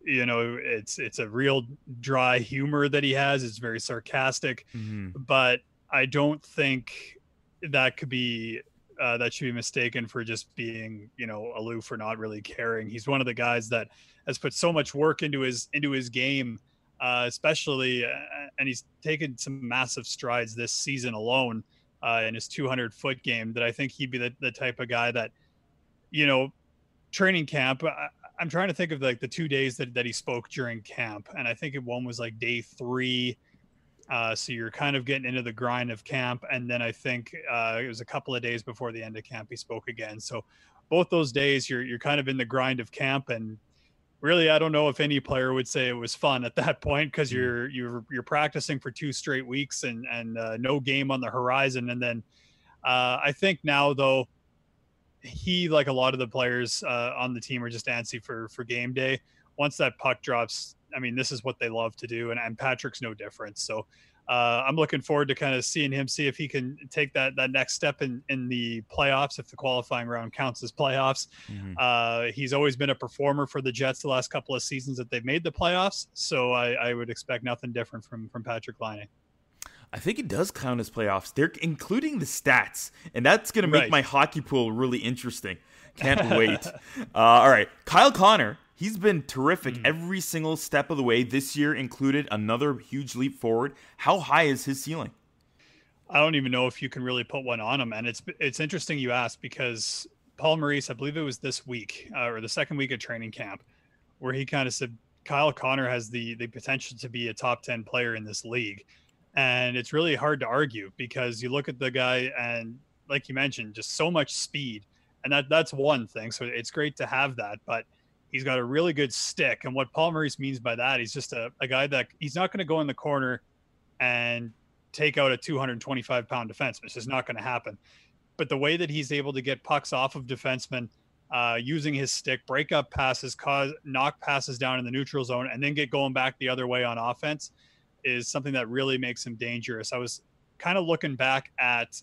it's a real dry humor that he has. It's very sarcastic, but I don't think that could be that should be mistaken for just being, aloof or not really caring. He's one of the guys that has put so much work into his game, especially, and he's taken some massive strides this season alone in his 200-foot game, that I think he'd be the type of guy that, training camp. I'm trying to think of like the 2 days that he spoke during camp, and I think one was like day 3. So you're kind of getting into the grind of camp. And then I think it was a couple of days before the end of camp, he spoke again. So both those days you're kind of in the grind of camp, and really, I don't know if any player would say it was fun at that point, because you're practicing for 2 straight weeks and no game on the horizon. And then I think now, though, he, like a lot of the players on the team, are just antsy for game day. Once that puck drops, I mean, this is what they love to do, and Patrick's no different. So I'm looking forward to kind of seeing him, see if he can take that next step in the playoffs, if the qualifying round counts as playoffs. He's always been a performer for the Jets the last couple of seasons that they've made the playoffs, so I would expect nothing different from Patrik Laine. I think it does count as playoffs. They're including the stats, and that's going to make my hockey pool really interesting. Can't wait. All right, Kyle Connor. He's been terrific every single step of the way. This year included another huge leap forward. How high is his ceiling? I don't even know if you can really put one on him. And it's interesting you asked, because Paul Maurice, I believe it was this week or the second week of training camp, where he kind of said Kyle Connor has the potential to be a top 10 player in this league. And it's really hard to argue, because you look at the guy and, like you mentioned, just so much speed. And that's one thing. So it's great to have that. But he's got a really good stick. And what Paul Maurice means by that, he's just a guy that he's not going to go in the corner and take out a 225-pound defenseman. It's just not going to happen. But the way that he's able to get pucks off of defensemen, using his stick, break up passes, knock passes down in the neutral zone, and then get going back the other way on offense, is something that really makes him dangerous. I was kind of looking back at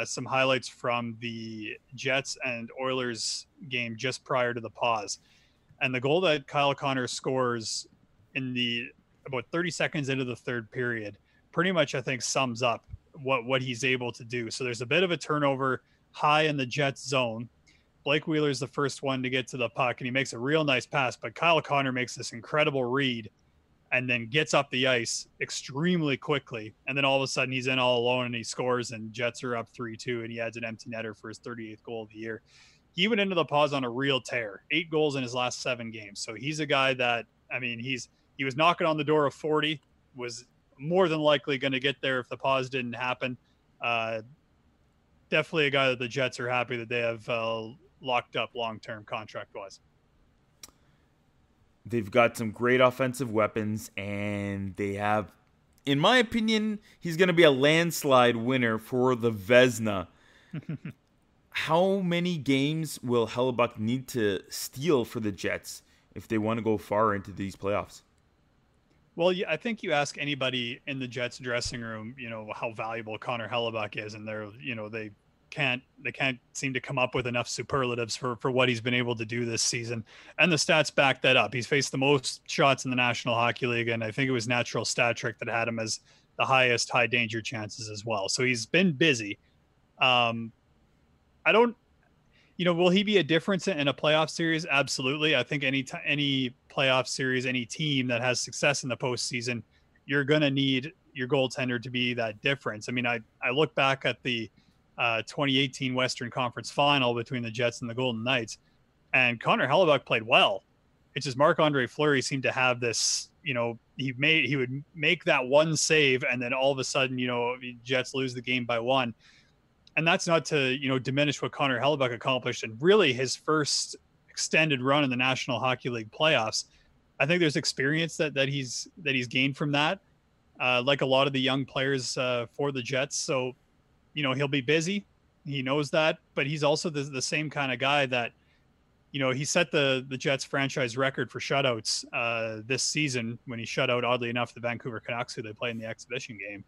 some highlights from the Jets and Oilers game just prior to the pause. And the goal that Kyle Connor scores in about 30 seconds into the third period pretty much, I think, sums up what he's able to do. So there's a bit of a turnover high in the Jets zone. Blake Wheeler's the first one to get to the puck, and he makes a real nice pass, but Kyle Connor makes this incredible read and then gets up the ice extremely quickly. And then all of a sudden he's in all alone and he scores, and Jets are up 3-2, and he adds an empty netter for his 38th goal of the year. He went into the pause on a real tear, 8 goals in his last 7 games. So he's a guy that, I mean, he was knocking on the door of 40, was more than likely going to get there if the pause didn't happen. Definitely a guy that the Jets are happy that they have locked up long-term contract-wise. They've got some great offensive weapons, and they have, in my opinion, he's going to be a landslide winner for the Vezina. How many games will Hellebuyck need to steal for the Jets if they want to go far into these playoffs? Well, I think you ask anybody in the Jets dressing room, how valuable Connor Hellebuyck is, and they can't seem to come up with enough superlatives for what he's been able to do this season. And the stats back that up. He's faced the most shots in the National Hockey League, and I think it was Natural Stat Trick that had him as the highest high danger chances as well. So he's been busy. I don't, will he be a difference in a playoff series? Absolutely. I think any playoff series, any team that has success in the postseason, you're going to need your goaltender to be that difference. I mean, I look back at the 2018 Western Conference Final between the Jets and the Golden Knights, and Connor Hellebuyck played well. It's just Marc-Andre Fleury seemed to have this, he would make that one save, and then all of a sudden, Jets lose the game by 1. And that's not to, diminish what Connor Hellebuyck accomplished in really his first extended run in the National Hockey League playoffs. I think there's experience that he's gained from that, like a lot of the young players for the Jets. So, he'll be busy. He knows that, but he's also the same kind of guy that, he set the Jets franchise record for shutouts this season when he shut out, oddly enough, the Vancouver Canucks, who they play in the exhibition game.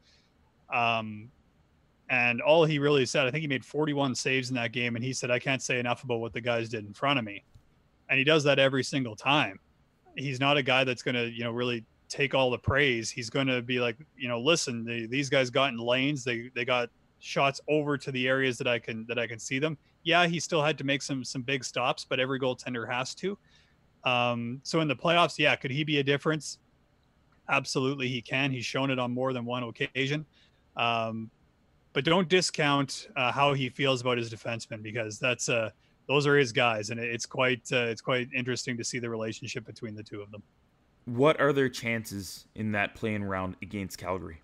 And all he really said, I think he made 41 saves in that game. And he said, I can't say enough about what the guys did in front of me. And he does that every single time. He's not a guy that's going to, really take all the praise. He's going to be like, listen, these guys got in lanes. They got shots over to the areas that I can see them. Yeah, he still had to make some big stops, but every goaltender has to. So in the playoffs, yeah, could he be a difference? Absolutely, he can. He's shown it on more than one occasion. But don't discount how he feels about his defensemen, because those are his guys, and it's quite interesting to see the relationship between the two of them. What are their chances in that playing round against Calgary?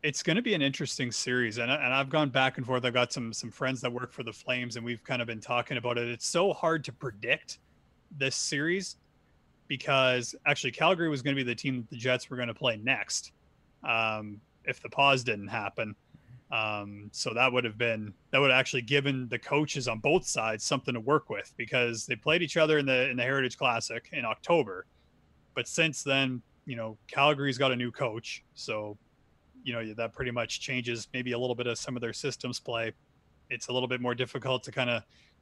It's going to be an interesting series, and I've gone back and forth. I've got some friends that work for the Flames, and we've kind of been talking about it. It's so hard to predict this series because actually Calgary was going to be the team that the Jets were going to play next if the pause didn't happen. So that would have actually given the coaches on both sides something to work with because they played each other in the Heritage Classic in October. But since then, Calgary's got a new coach. So, that pretty much changes maybe a little bit of some of their systems play. It's a little bit more difficult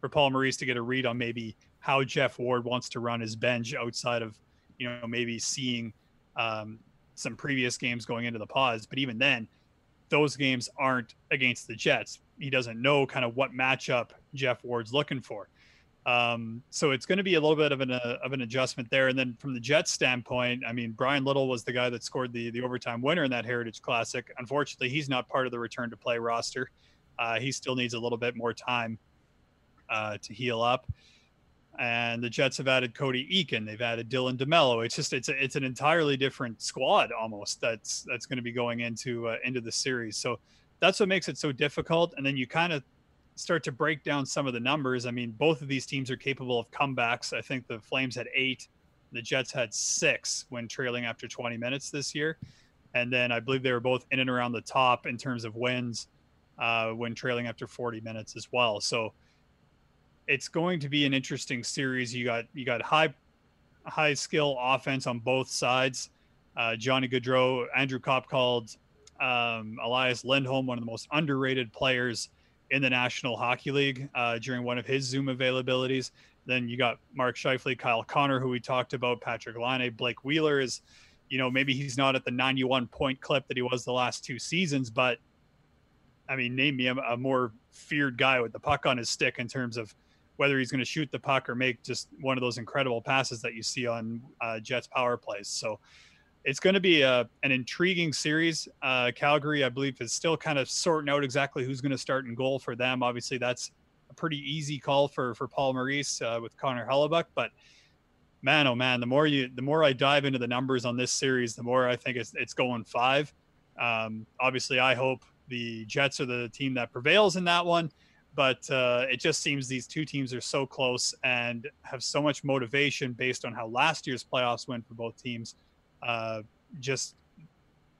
for Paul Maurice to get a read on maybe how Jeff Ward wants to run his bench outside of, maybe seeing some previous games going into the pause. But even then, those games aren't against the Jets. He doesn't know kind of what matchup Jeff Ward's looking for. So it's going to be a little bit of an adjustment there. And then from the Jets standpoint, I mean, Brian Little was the guy that scored the overtime winner in that Heritage Classic. Unfortunately, he's not part of the return to play roster. He still needs a little bit more time to heal up. And the Jets have added Cody Eakin. They've added Dylan DeMello. It's an entirely different squad almost that's going to be going into the series. So that's what makes it so difficult. And then you kind of start to break down some of the numbers. I mean, both of these teams are capable of comebacks. I think the Flames had 8, the Jets had 6 when trailing after 20 minutes this year. And then I believe they were both in and around the top in terms of wins when trailing after 40 minutes as well. So it's going to be an interesting series. You got high skill offense on both sides. Johnny Gaudreau, Andrew Kopp called Elias Lindholm one of the most underrated players in the National Hockey League during one of his Zoom availabilities. Then you got Mark Scheifele, Kyle Connor, who we talked about, Patrick Laine. Blake Wheeler is, maybe he's not at the 91 point clip that he was the last 2 seasons, but I mean, name me a more feared guy with the puck on his stick in terms of whether he's going to shoot the puck or make just one of those incredible passes that you see on Jets power plays. So it's going to be an intriguing series. Calgary, I believe, is still kind of sorting out exactly who's going to start in goal for them. Obviously, that's a pretty easy call for Paul Maurice with Connor Hellebuck. But man, oh man, the more I dive into the numbers on this series, the more I think it's going 5. Obviously, I hope the Jets are the team that prevails in that one. But it just seems these two teams are so close and have so much motivation based on how last year's playoffs went for both teams. Just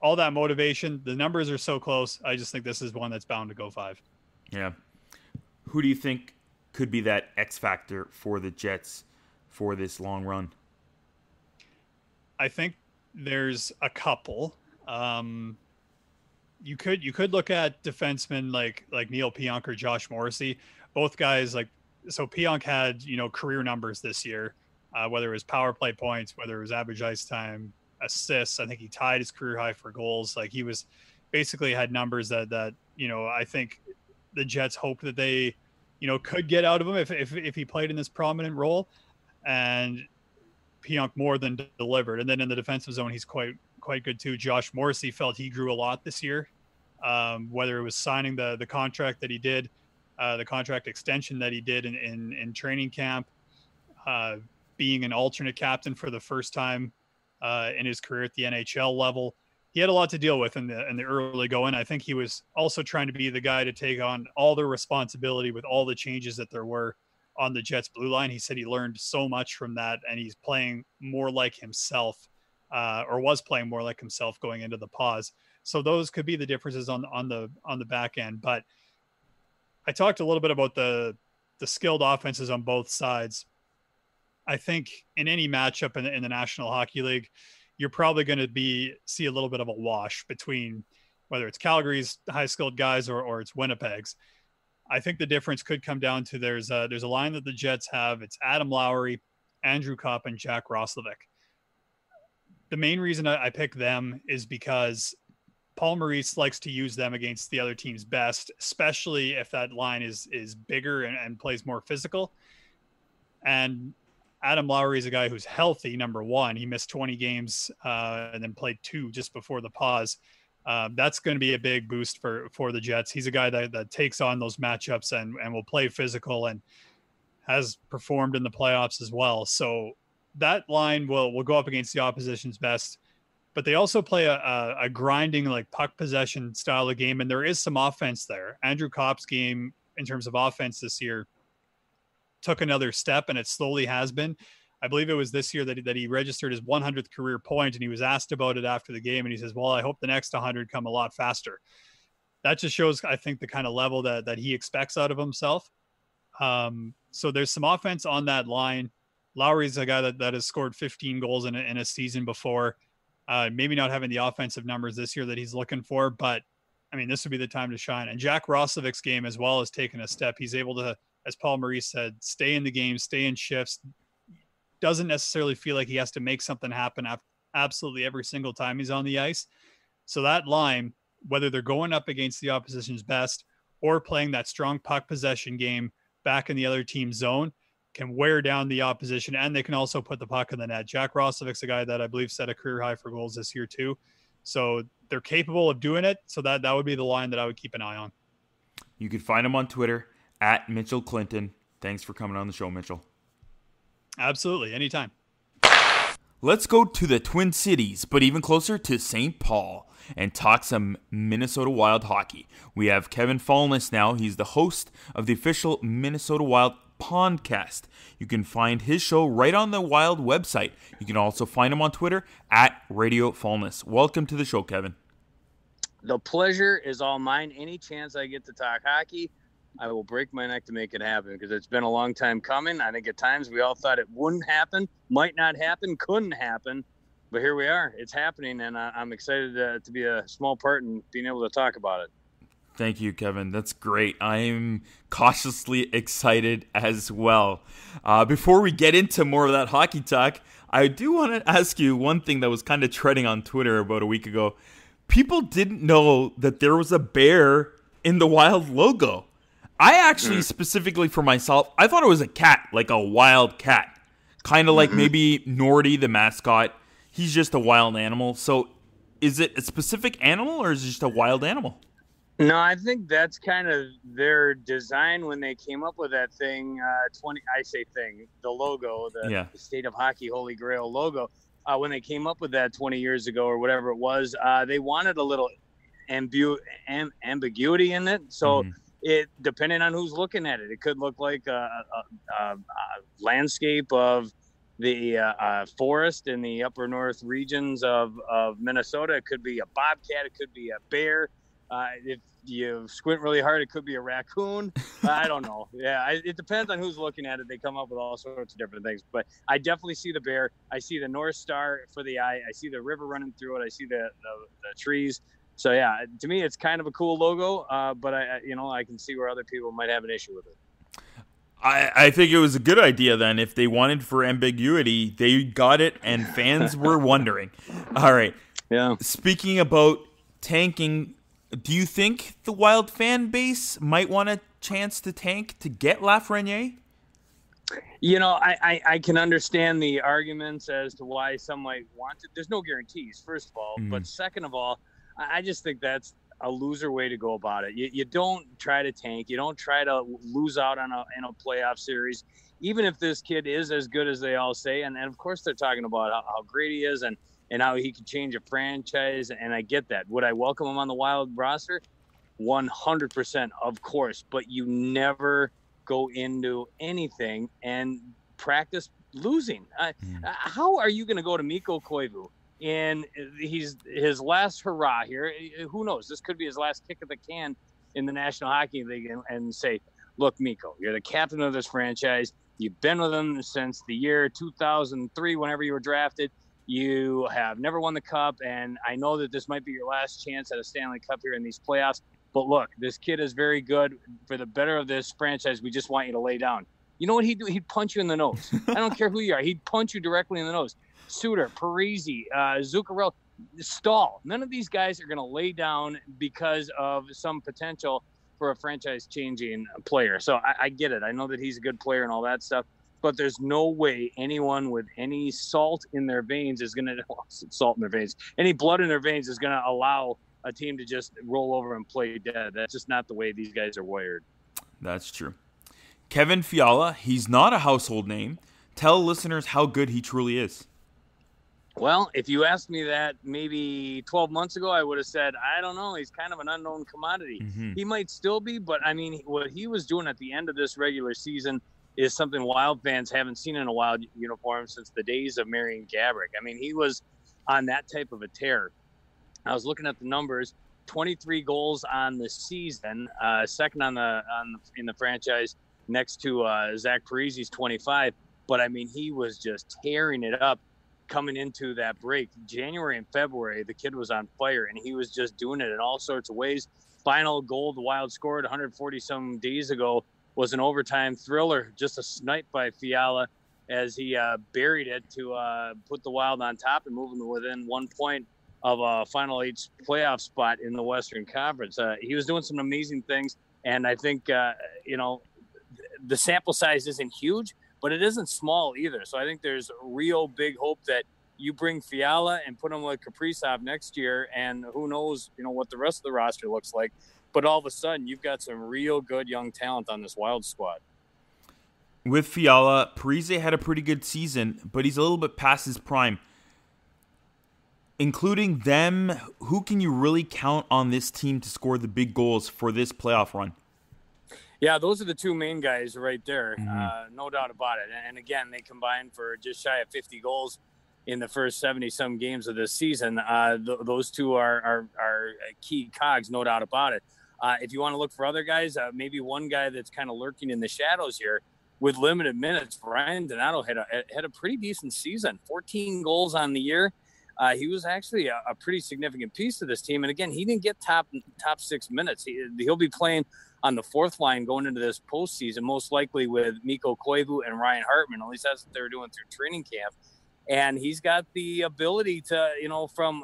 all that motivation. The numbers are so close. I just think this is one that's bound to go 5. Yeah. Who do you think could be that X factor for the Jets for this long run? I think there's a couple. You could look at defensemen like Neil Pionk or Josh Morrissey. Both guys so Pionk had, career numbers this year, whether it was power play points, whether it was average ice time, assists. I think he tied his career high for goals. Like he was basically had numbers that I think the Jets hope that they, could get out of him if he played in this prominent role. And Pionk more than delivered. And then in the defensive zone, he's quite good too. Josh Morrissey felt he grew a lot this year. Whether it was signing the contract that he did, the contract extension that he did in training camp, being an alternate captain for the first time in his career at the NHL level. He had a lot to deal with in the early going. I think he was also trying to be the guy to take on all the responsibility with all the changes that there were on the Jets blue line. He said he learned so much from that, and he's playing more like himself, or was playing more like himself going into the pause. So those could be the differences on the back end. But I talked a little bit about the skilled offenses on both sides. I think in any matchup in the National Hockey League, you're probably going to see a little bit of a wash between whether it's Calgary's high skilled guys or it's Winnipeg's. I think the difference could come down to there's a line that the Jets have. It's Adam Lowry, Andrew Kopp, and Jack Roslovic. The main reason I pick them is because Paul Maurice likes to use them against the other team's best, especially if that line is bigger and plays more physical. And Adam Lowry is a guy who's healthy, number one. He missed 20 games and then played 2 just before the pause. That's going to be a big boost for the Jets. He's a guy that takes on those matchups and will play physical and has performed in the playoffs as well. So that line will go up against the opposition's best. But they also play a grinding, like puck possession style of game, and there is some offense there. Andrew Kopp's game in terms of offense this year took another step, and it slowly has been. I believe it was this year that he registered his 100th career point, and he was asked about it after the game, and he says, well, I hope the next 100 come a lot faster. That just shows, I think, the kind of level that he expects out of himself. So there's some offense on that line. Lowry's a guy that has scored 15 goals in a season before. Maybe not having the offensive numbers this year that he's looking for, but I mean, this would be the time to shine. And Jack Roslovic's game as well has taken a step. He's able to, as Paul Maurice said, stay in the game, stay in shifts, doesn't necessarily feel like he has to make something happen absolutely every single time he's on the ice. So that line, whether they're going up against the opposition's best or playing that strong puck possession game back in the other team's zone, can wear down the opposition, and they can also put the puck in the net. Jack Roslovic's a guy that I believe set a career high for goals this year too. So they're capable of doing it. So that would be the line that I would keep an eye on. You can find him on Twitter at Mitchell Clinton. Thanks for coming on the show, Mitchell. Absolutely. Anytime. Let's go to the Twin Cities, but even closer to St. Paul, and talk some Minnesota Wild hockey. We have Kevin Fallness now. He's the host of the official Minnesota Wild podcast. You can find his show right on the Wild website. You can also find him on Twitter at Radio Fallness. Welcome to the show, Kevin. The pleasure is all mine. Any chance I get to talk hockey, I will break my neck to make it happen, because it's been a long time coming. I think at times we all thought it wouldn't happen, might not happen, couldn't happen, but here we are. It's happening, and I'm excited to be a small part in being able to talk about it. Thank you, Kevin. That's great. I'm cautiously excited as well. Before we get into more of that hockey talk, I do want to ask you one thing that was kind of trending on Twitter about a week ago. People didn't know that there was a bear in the Wild logo. I actually, specifically for myself, I thought it was a cat, like a wild cat. Kind of like maybe Nordy, the mascot. He's just a wild animal. So is it a specific animal, or is it just a wild animal? No, I think that's kind of their design when they came up with that thing. The logo, the State of Hockey Holy Grail logo. When they came up with that 20 years ago or whatever it was, they wanted a little ambiguity in it. So it, depending on who's looking at it, it could look like a landscape of the forest in the upper north regions of Minnesota. It could be a bobcat. It could be a bear. If you squint really hard, it could be a raccoon. I don't know. Yeah, it depends on who's looking at it. They come up with all sorts of different things. But I definitely see the bear. I see the North Star for the eye. I see the river running through it. I see the trees. So, yeah, to me, it's kind of a cool logo. But, I can see where other people might have an issue with it. I think it was a good idea then. If they wanted for ambiguity, they got it, and fans were wondering. All right. Yeah. Speaking about tanking, do you think the Wild fan base might want a chance to tank to get Lafreniere? I can understand the arguments as to why some might want it. There's no guarantees, first of all. But second of all, I just think that's a loser way to go about it. You don't try to tank. You don't try to lose out on in a playoff series, even if this kid is as good as they all say. And of course, they're talking about how great he is and how he could change a franchise, and I get that. Would I welcome him on the Wild roster? 100%, of course. But you never go into anything and practice losing. How are you going to go to Mikko Koivu and his last hurrah here? Who knows? This could be his last kick of the can in the National Hockey League, and say, look, Mikko, you're the captain of this franchise. You've been with them since the year 2003, whenever you were drafted. You have never won the cup, and I know that this might be your last chance at a Stanley Cup here in these playoffs. But look, this kid is very good. For the better of this franchise, we just want you to lay down. You know what he'd do? He'd punch you in the nose. I don't care who you are. He'd punch you directly in the nose. Suter, Parisi, Zuccarello, Stahl. None of these guys are going to lay down because of some potential for a franchise-changing player. So I get it. I know that he's a good player and all that stuff. But there's no way anyone with any salt in their veins is going to any blood in their veins is going to allow a team to just roll over and play dead. That's just not the way these guys are wired. That's true. Kevin Fiala, he's not a household name. Tell listeners how good he truly is. Well, if you asked me that maybe 12 months ago, I would have said, I don't know. He's kind of an unknown commodity. He might still be, but I mean, what he was doing at the end of this regular season is something Wild fans haven't seen in a Wild uniform since the days of Marian Gaborik. I mean, he was on that type of a tear. I was looking at the numbers: 23 goals on the season, second in the franchise, next to Zach Parise's 25. But I mean, he was just tearing it up coming into that break. January and February, the kid was on fire, and he was just doing it in all sorts of ways. Final goal the Wild scored 140 some days ago was an overtime thriller, just a snipe by Fiala as he buried it to put the Wild on top and move them within 1 point of a Final Eight playoff spot in the Western Conference. He was doing some amazing things, and I think, the sample size isn't huge, but it isn't small either. So I think there's real big hope that you bring Fiala and put him with Kaprizov next year, and who knows, what the rest of the roster looks like. But all of a sudden, you've got some real good young talent on this Wild squad. With Fiala, Parise had a pretty good season, but he's a little bit past his prime. Including them, who can you really count on this team to score the big goals for this playoff run? Yeah, those are the two main guys right there, no doubt about it. And again, they combined for just shy of 50 goals in the first 70-some games of this season. Those two are key cogs, no doubt about it. If you want to look for other guys, maybe one guy that's kind of lurking in the shadows here with limited minutes, Ryan Donato had a pretty decent season, 14 goals on the year. He was actually a pretty significant piece to this team. And again, he didn't get top 6 minutes. He'll be playing on the fourth line going into this postseason, most likely with Mikko Koivu and Ryan Hartman. At least that's what they were doing through training camp. And he's got the ability to, from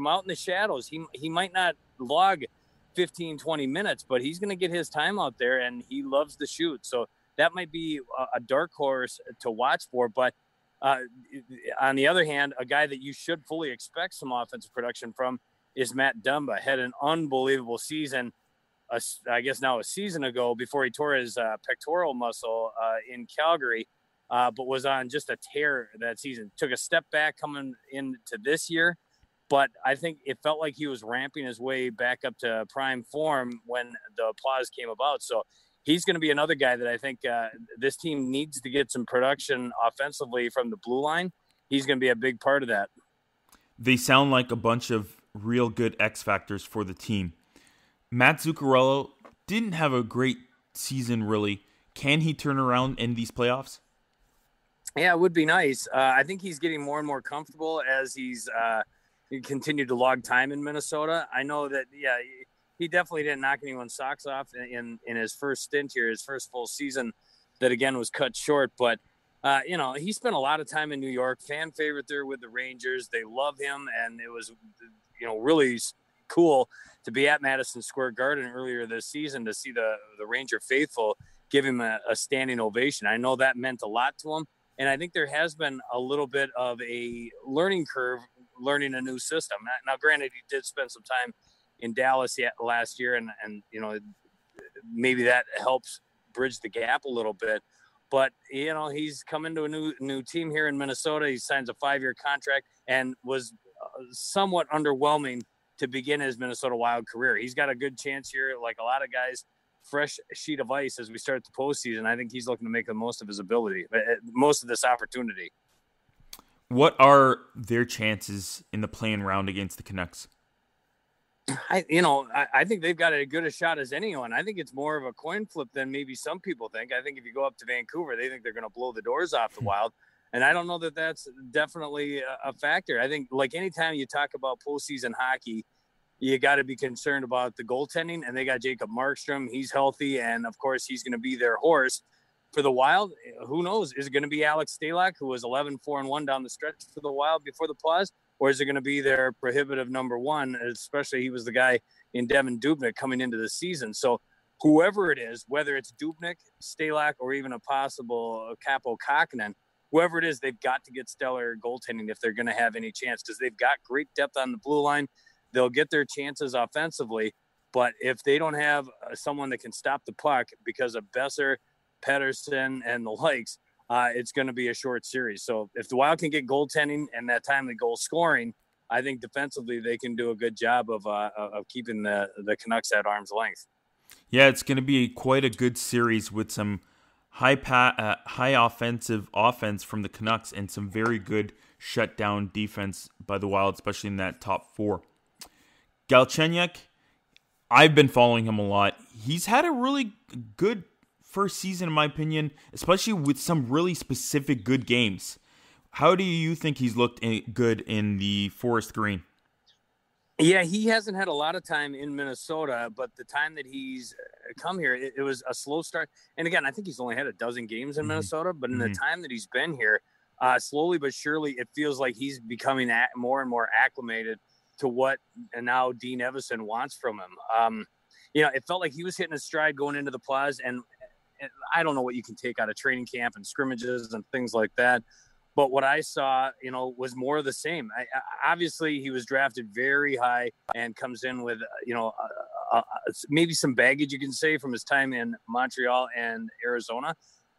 out in the shadows, he might not log 15, 20 minutes, but he's going to get his time out there, and he loves to shoot. So that might be a dark horse to watch for. But on the other hand, a guy that you should fully expect some offensive production from is Matt Dumba. Had an unbelievable season, I guess now a season ago, before he tore his pectoral muscle in Calgary, but was on just a tear that season. Took a step back coming into this year, but I think it felt like he was ramping his way back up to prime form when the applause came about. So he's going to be another guy that I think this team needs to get some production offensively from the blue line. He's going to be a big part of that. They sound like a bunch of real good X factors for the team. Matt Zuccarello didn't have a great season, really. Can he turn around in these playoffs? Yeah, it would be nice. I think he's getting more and more comfortable as he's continued to log time in Minnesota. I know that, he definitely didn't knock anyone's socks off in his first stint here, his first full season that, again, was cut short. But, he spent a lot of time in New York, fan favorite there with the Rangers. They love him, and it was, really cool to be at Madison Square Garden earlier this season to see the Ranger faithful give him a standing ovation. I know that meant a lot to him. And I think there has been a little bit of a learning curve, learning a new system. Now, granted, he did spend some time in Dallas last year, and maybe that helps bridge the gap a little bit. But, he's come into a new team here in Minnesota. He signs a 5-year contract and was somewhat underwhelming to begin his Minnesota Wild career. He's got a good chance here, like a lot of guys, fresh sheet of ice as we start the postseason. I think he's looking to make the most of his ability, most of this opportunity. What are their chances in the play-in round against the Canucks? I think they've got as good a shot as anyone. I think it's more of a coin flip than maybe some people think. I think if you go up to Vancouver, they think they're going to blow the doors off the Wild. And I don't know that that's definitely a factor. I think, like, anytime you talk about postseason hockey, you got to be concerned about the goaltending, and they got Jacob Markstrom. He's healthy, and of course he's going to be their horse. For the Wild, who knows? Is it going to be Alex Stalock, who was 11-4-1 down the stretch for the Wild before the pause, or is it going to be their prohibitive number one? Especially, he was the guy in Devin Dubnyk coming into the season. So whoever it is, whether it's Dubnyk, Stalock, or even a possible Capo Kakkonen, whoever it is, they've got to get stellar goaltending if they're going to have any chance, because they've got great depth on the blue line. They'll get their chances offensively, but if they don't have someone that can stop the puck because of Besser, Pettersson, and the likes, it's going to be a short series. So if the Wild can get goaltending and that timely goal scoring, I think defensively they can do a good job of keeping the Canucks at arm's length. Yeah, it's going to be quite a good series with some high offensive offense from the Canucks and some very good shutdown defense by the Wild, especially in that top four. Galchenyuk, I've been following him a lot. He's had a really good first season, in my opinion, especially with some really specific good games. How do you think he's looked good in the Forest Green? Yeah, he hasn't had a lot of time in Minnesota, but the time that he's come here, it was a slow start. And again, I think he's only had a dozen games in Minnesota, but in the time that he's been here, slowly but surely, it feels like he's becoming more and more acclimated to what and now Dean Evison wants from him. It felt like he was hitting a stride going into the Plaza, and I don't know what you can take out of training camp and scrimmages and things like that. But what I saw, was more of the same. Obviously, he was drafted very high and comes in with, maybe some baggage, you can say, from his time in Montreal and Arizona.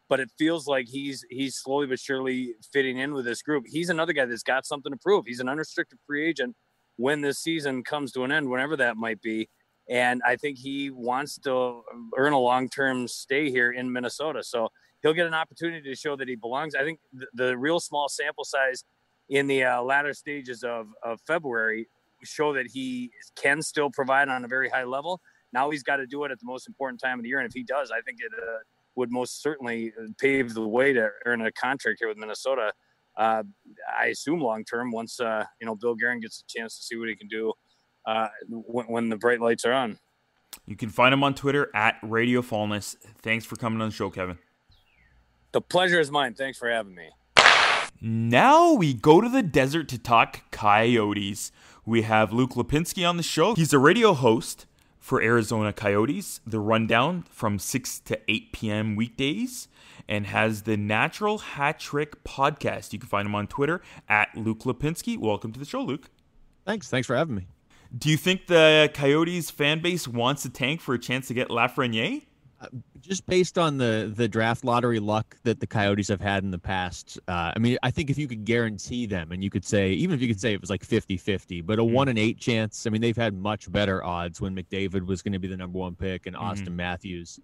But it feels like he's slowly but surely fitting in with this group. He's another guy that's got something to prove. He's an unrestricted free agent when this season comes to an end, whenever that might be. And I think he wants to earn a long-term stay here in Minnesota. So he'll get an opportunity to show that he belongs. I think the real small sample size in the latter stages of February show that he can still provide on a very high level. Now he's got to do it at the most important time of the year. And if he does, I think it would most certainly pave the way to earn a contract here with Minnesota. I assume long-term once, Bill Guerin gets a chance to see what he can do when the bright lights are on. You can find him on Twitter at Radio Fallness. Thanks for coming on the show, Kevin. The pleasure is mine. Thanks for having me. Now we go to the desert to talk Coyotes. We have Luke Lipinski on the show. He's a radio host for Arizona Coyotes, The Rundown from 6 to 8 p.m. weekdays, and has the Natural Hat Trick podcast. You can find him on Twitter at Luke Lipinski. Welcome to the show, Luke. Thanks for having me. Do you think the Coyotes fan base wants to tank for a chance to get Lafreniere? Just based on the draft lottery luck that the Coyotes have had in the past, I think if you could guarantee them, and you could say, even if you could say it was like 50-50, but a 1 in 8 chance, they've had much better odds when McDavid was going to be the number one pick and Austin Matthews.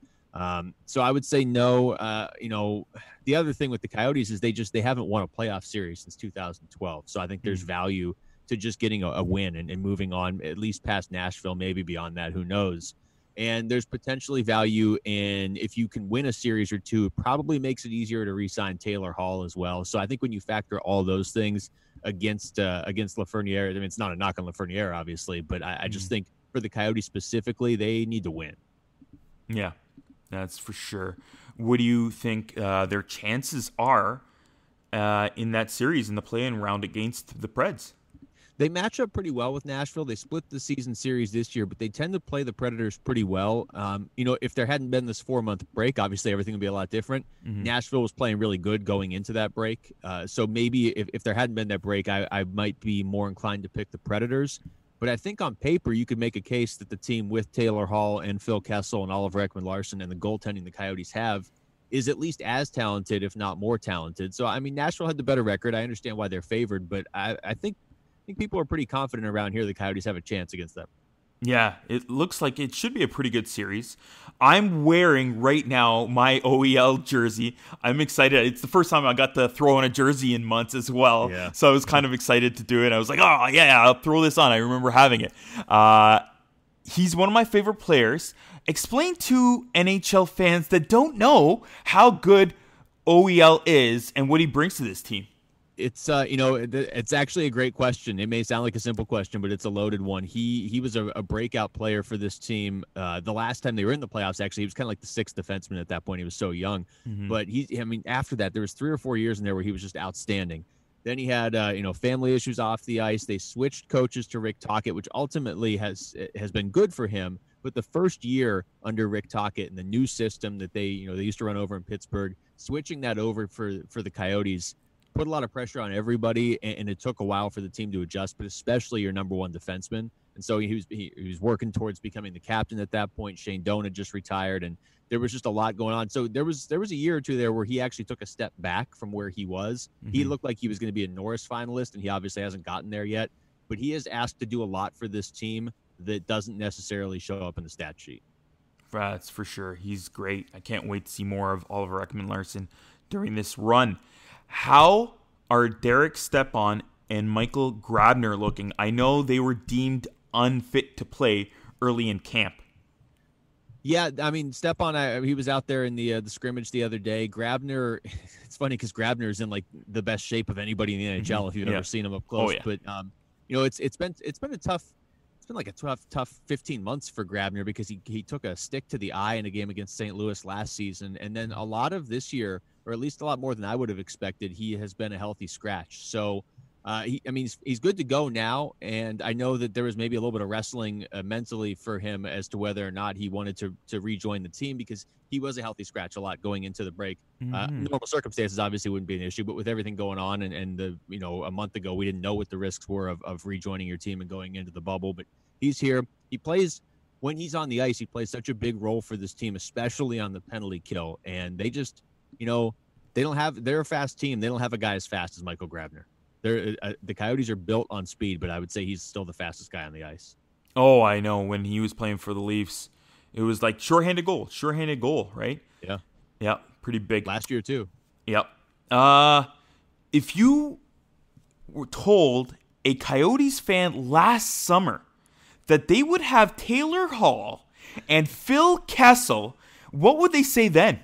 So I would say no. The other thing with the Coyotes is they haven't won a playoff series since 2012. So I think there's value to just getting a win and moving on, at least past Nashville, maybe beyond that, who knows. And there's potentially value in, if you can win a series or two, it probably makes it easier to re-sign Taylor Hall as well. So I think when you factor all those things against Lafreniere, it's not a knock on Lafreniere, obviously, but I just think for the Coyotes specifically, they need to win. Yeah, that's for sure. What do you think their chances are in that series in the play-in round against the Preds? They match up pretty well with Nashville. They split the season series this year, but they tend to play the Predators pretty well. If there hadn't been this 4-month break, obviously everything would be a lot different. Nashville was playing really good going into that break. So maybe if there hadn't been that break, I might be more inclined to pick the Predators. But I think on paper, you could make a case that the team with Taylor Hall and Phil Kessel and Oliver Ekman-Larsson and the goaltending the Coyotes have is at least as talented, if not more talented. So, Nashville had the better record. I understand why they're favored, but I think people are pretty confident around here the Coyotes have a chance against them. Yeah, it looks like it should be a pretty good series. I'm wearing right now my OEL jersey. I'm excited. It's the first time I got to throw on a jersey in months as well. Yeah. So I was kind of excited to do it. I was like, oh, yeah, I'll throw this on. I remember having it. He's one of my favorite players. Explain to NHL fans that don't know how good OEL is and what he brings to this team. It's it's actually a great question. It may sound like a simple question, but it's a loaded one. He was a breakout player for this team. The last time they were in the playoffs, actually, he was kind of like the sixth defenseman at that point. He was so young, but after that, there was 3 or 4 years in there where he was just outstanding. Then he had family issues off the ice. They switched coaches to Rick Tocchet, which ultimately has been good for him. But the first year under Rick Tocchet and the new system that they used to run over in Pittsburgh, switching that over for the Coyotes put a lot of pressure on everybody, and it took a while for the team to adjust, but especially your number one defenseman. And so he was working towards becoming the captain at that point. Shane Doan had just retired, and there was just a lot going on. So there was a year or two there where he actually took a step back from where he was. He looked like he was going to be a Norris finalist, and he obviously hasn't gotten there yet. But he is asked to do a lot for this team that doesn't necessarily show up in the stat sheet. that's for sure. He's great. I can't wait to see more of Oliver Ekman-Larsson during this run. How are Derek Stepan and Michael Grabner looking? I know they were deemed unfit to play early in camp. Yeah, I mean, Stepan, he was out there in the scrimmage the other day. Grabner, it's funny because Grabner is in like the best shape of anybody in the NHL if you've ever seen him up close. But it's been a tough 15 months for Grabner because he took a stick to the eye in a game against St. Louis last season, and then a lot of this year, or at least a lot more than I would have expected, he has been a healthy scratch. So. He's good to go now, and I know that there was maybe a little bit of wrestling mentally for him as to whether or not he wanted to rejoin the team because he was a healthy scratch a lot going into the break. Normal circumstances obviously wouldn't be an issue, but with everything going on and a month ago we didn't know what the risks were of rejoining your team and going into the bubble. But he's here. He plays when he's on the ice. He plays such a big role for this team, especially on the penalty kill. And they just, they're a fast team. They don't have a guy as fast as Michael Grabner. The Coyotes are built on speed, but I would say he's still the fastest guy on the ice. Oh, I know. When he was playing for the Leafs, it was like shorthanded goal, right? Yeah. Yeah, pretty big. Last year, too. Yep. If you were told a Coyotes fan last summer that they would have Taylor Hall and Phil Kessel, what would they say then?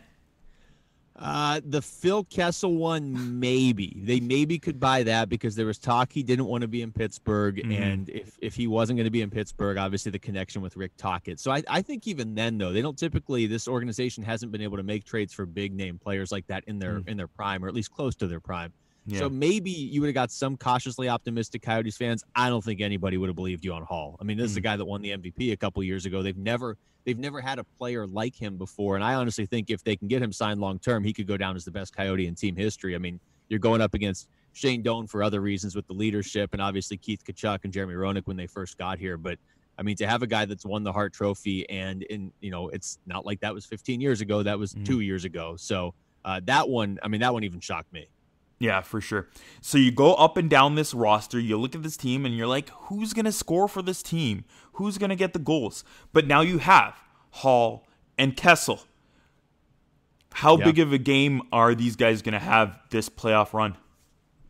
The Phil Kessel one, maybe. They maybe could buy that because there was talk he didn't want to be in Pittsburgh. And if he wasn't going to be in Pittsburgh, obviously the connection with Rick Tocchet. So I think even then, though, they don't typically, this organization hasn't been able to make trades for big name players like that in their prime, or at least close to their prime. Yeah. So maybe you would have got some cautiously optimistic Coyotes fans. I don't think anybody would have believed you on Hall. I mean, this is a guy that won the MVP a couple years ago. They've never had a player like him before. And I honestly think if they can get him signed long-term, he could go down as the best Coyote in team history. I mean, you're going up against Shane Doan for other reasons with the leadership and obviously Keith Tkachuk and Jeremy Roenick when they first got here. But I mean, to have a guy that's won the Hart Trophy and it's not like that was 15 years ago. That was 2 years ago. So that one even shocked me. Yeah, for sure. So you go up and down this roster, you look at this team, and you're like, who's going to score for this team? Who's going to get the goals? But now you have Hall and Kessel. How big of a game are these guys going to have this playoff run?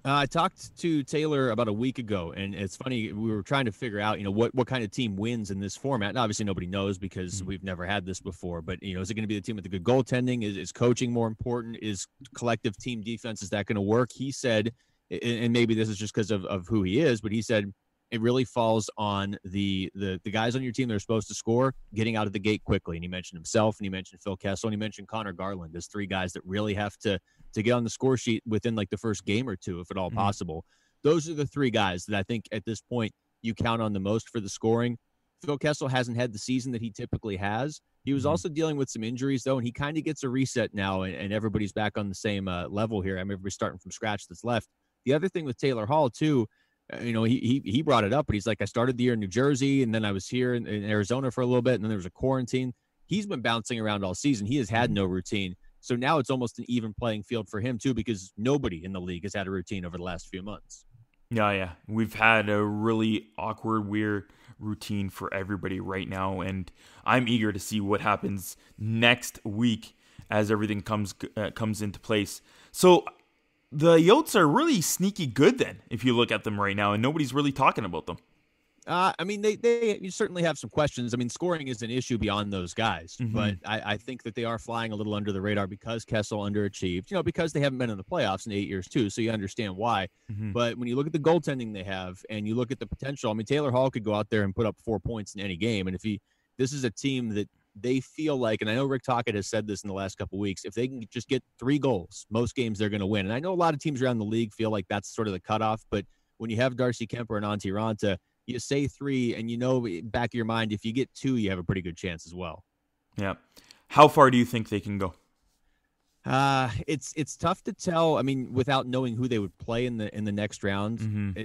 I talked to Taylor about a week ago, and it's funny, we were trying to figure out, what kind of team wins in this format. And obviously nobody knows because we've never had this before, but, is it going to be the team with the good goaltending? Is coaching more important? Is collective team defense, is that going to work? He said, and maybe this is just because of who he is, but he said it really falls on the guys on your team that are supposed to score getting out of the gate quickly. And he mentioned himself, and he mentioned Phil Kessel, and he mentioned Connor Garland as three guys that really have to get on the score sheet within like the first game or two, if at all possible. Those are the three guys that I think at this point you count on the most for the scoring. Phil Kessel hasn't had the season that he typically has. He was also dealing with some injuries, though, and he kind of gets a reset now, and everybody's back on the same level here. I mean, everybody's starting from scratch that's left. The other thing with Taylor Hall, too, he brought it up, but he's like, I started the year in New Jersey, and then I was here in Arizona for a little bit, and then there was a quarantine. He's been bouncing around all season. He has had no routine. So now it's almost an even playing field for him, too, because nobody in the league has had a routine over the last few months. Yeah. We've had a really awkward, weird routine for everybody right now, and I'm eager to see what happens next week as everything comes into place. So the Yotes are really sneaky good then, if you look at them right now, and nobody's really talking about them. I mean, they certainly have some questions. I mean, scoring is an issue beyond those guys, but I think that they are flying a little under the radar because Kessel underachieved, because they haven't been in the playoffs in 8 years too. So you understand why. But when you look at the goaltending they have and you look at the potential, I mean, Taylor Hall could go out there and put up 4 points in any game. And this is a team that they feel like, and I know Rick Tocchet has said this in the last couple of weeks, if they can just get 3 goals, most games they're going to win. And I know a lot of teams around the league feel like that's sort of the cutoff, but when you have Darcy Kemper and Antti Ranta, you say 3, and back of your mind, if you get 2, you have a pretty good chance as well. Yeah. How far do you think they can go? It's tough to tell. I mean, without knowing who they would play in the next round.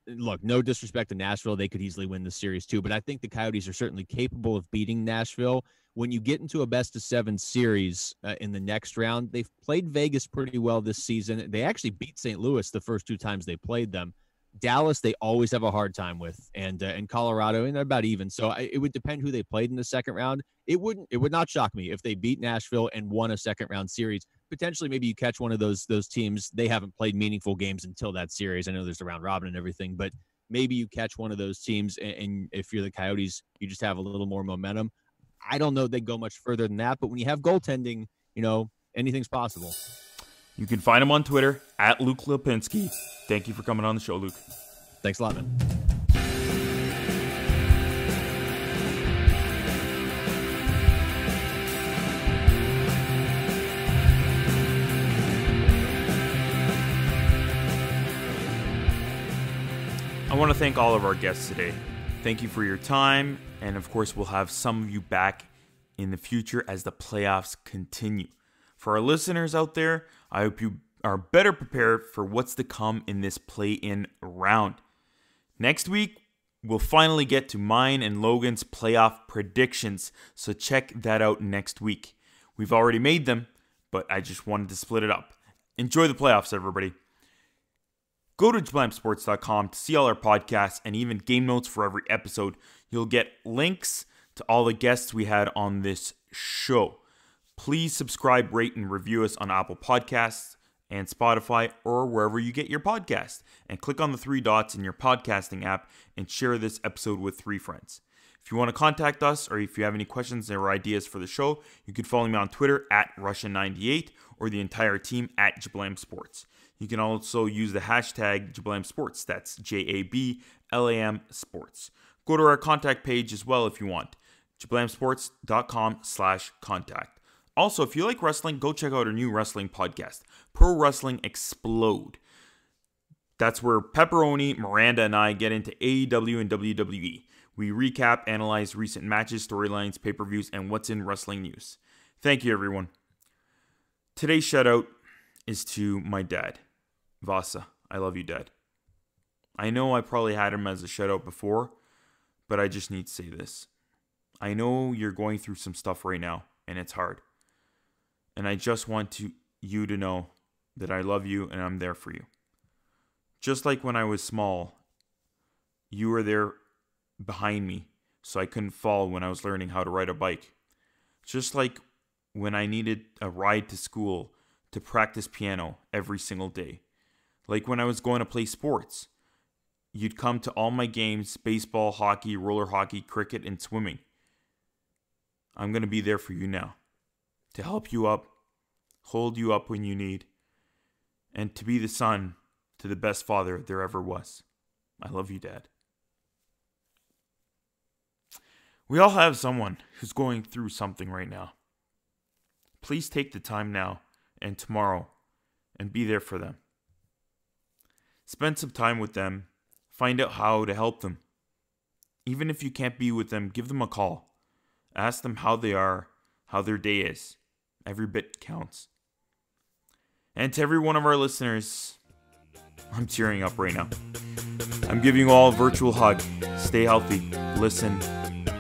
Look, no disrespect to Nashville, they could easily win the series too. But I think the Coyotes are certainly capable of beating Nashville. When you get into a best-of-7 series in the next round, they've played Vegas pretty well this season. They actually beat St. Louis the first 2 times they played them. Dallas, they always have a hard time with, and Colorado, and they're about even. So it would depend who they played in the second round. It would not shock me if they beat Nashville and won a second round series. Potentially, maybe you catch one of those teams. They haven't played meaningful games until that series. I know there's the round robin and everything, but maybe you catch one of those teams, and if you're the Coyotes, you just have a little more momentum. I don't know they go much further than that, but when you have goaltending, anything's possible. You can find him on Twitter at Luke Lipinski. Thank you for coming on the show, Luke. Thanks a lot, man. I want to thank all of our guests today. Thank you for your time, and of course, we'll have some of you back in the future as the playoffs continue. For our listeners out there, I hope you are better prepared for what's to come in this play-in round. Next week, we'll finally get to mine and Logan's playoff predictions, so check that out next week. We've already made them, but I just wanted to split it up. Enjoy the playoffs, everybody. Go to Jablamsports.com to see all our podcasts and even game notes for every episode. You'll get links to all the guests we had on this show. Please subscribe, rate, and review us on Apple Podcasts and Spotify or wherever you get your podcast. And click on the 3 dots in your podcasting app and share this episode with 3 friends. If you want to contact us or if you have any questions or ideas for the show, you can follow me on Twitter at Russia98 or the entire team at Jablam Sports. You can also use the hashtag Jablam Sports. That's JABLAM Sports. Go to our contact page as well if you want. Jablamsports.com/contact. Also, if you like wrestling, go check out our new wrestling podcast, Pro Wrestling Explode. That's where Pepperoni, Miranda, and I get into AEW and WWE. We recap, analyze recent matches, storylines, pay-per-views, and what's in wrestling news. Thank you, everyone. Today's shout-out is to my dad, Vasa. I love you, Dad. I know I probably had him as a shout-out before, but I just need to say this. I know you're going through some stuff right now, and it's hard. And I just want you to know that I love you and I'm there for you. Just like when I was small, you were there behind me so I couldn't fall when I was learning how to ride a bike. Just like when I needed a ride to school to practice piano every single day. Like when I was going to play sports, you'd come to all my games, baseball, hockey, roller hockey, cricket, and swimming. I'm going to be there for you now. To help you up, hold you up when you need, and to be the son to the best father there ever was. I love you, Dad. We all have someone who's going through something right now. Please take the time now and tomorrow and be there for them. Spend some time with them. Find out how to help them. Even if you can't be with them, give them a call. Ask them how they are, how their day is. Every bit counts. And to every one of our listeners, I'm tearing up right now. I'm giving you all a virtual hug. Stay healthy, listen,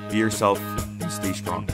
be yourself, and stay strong.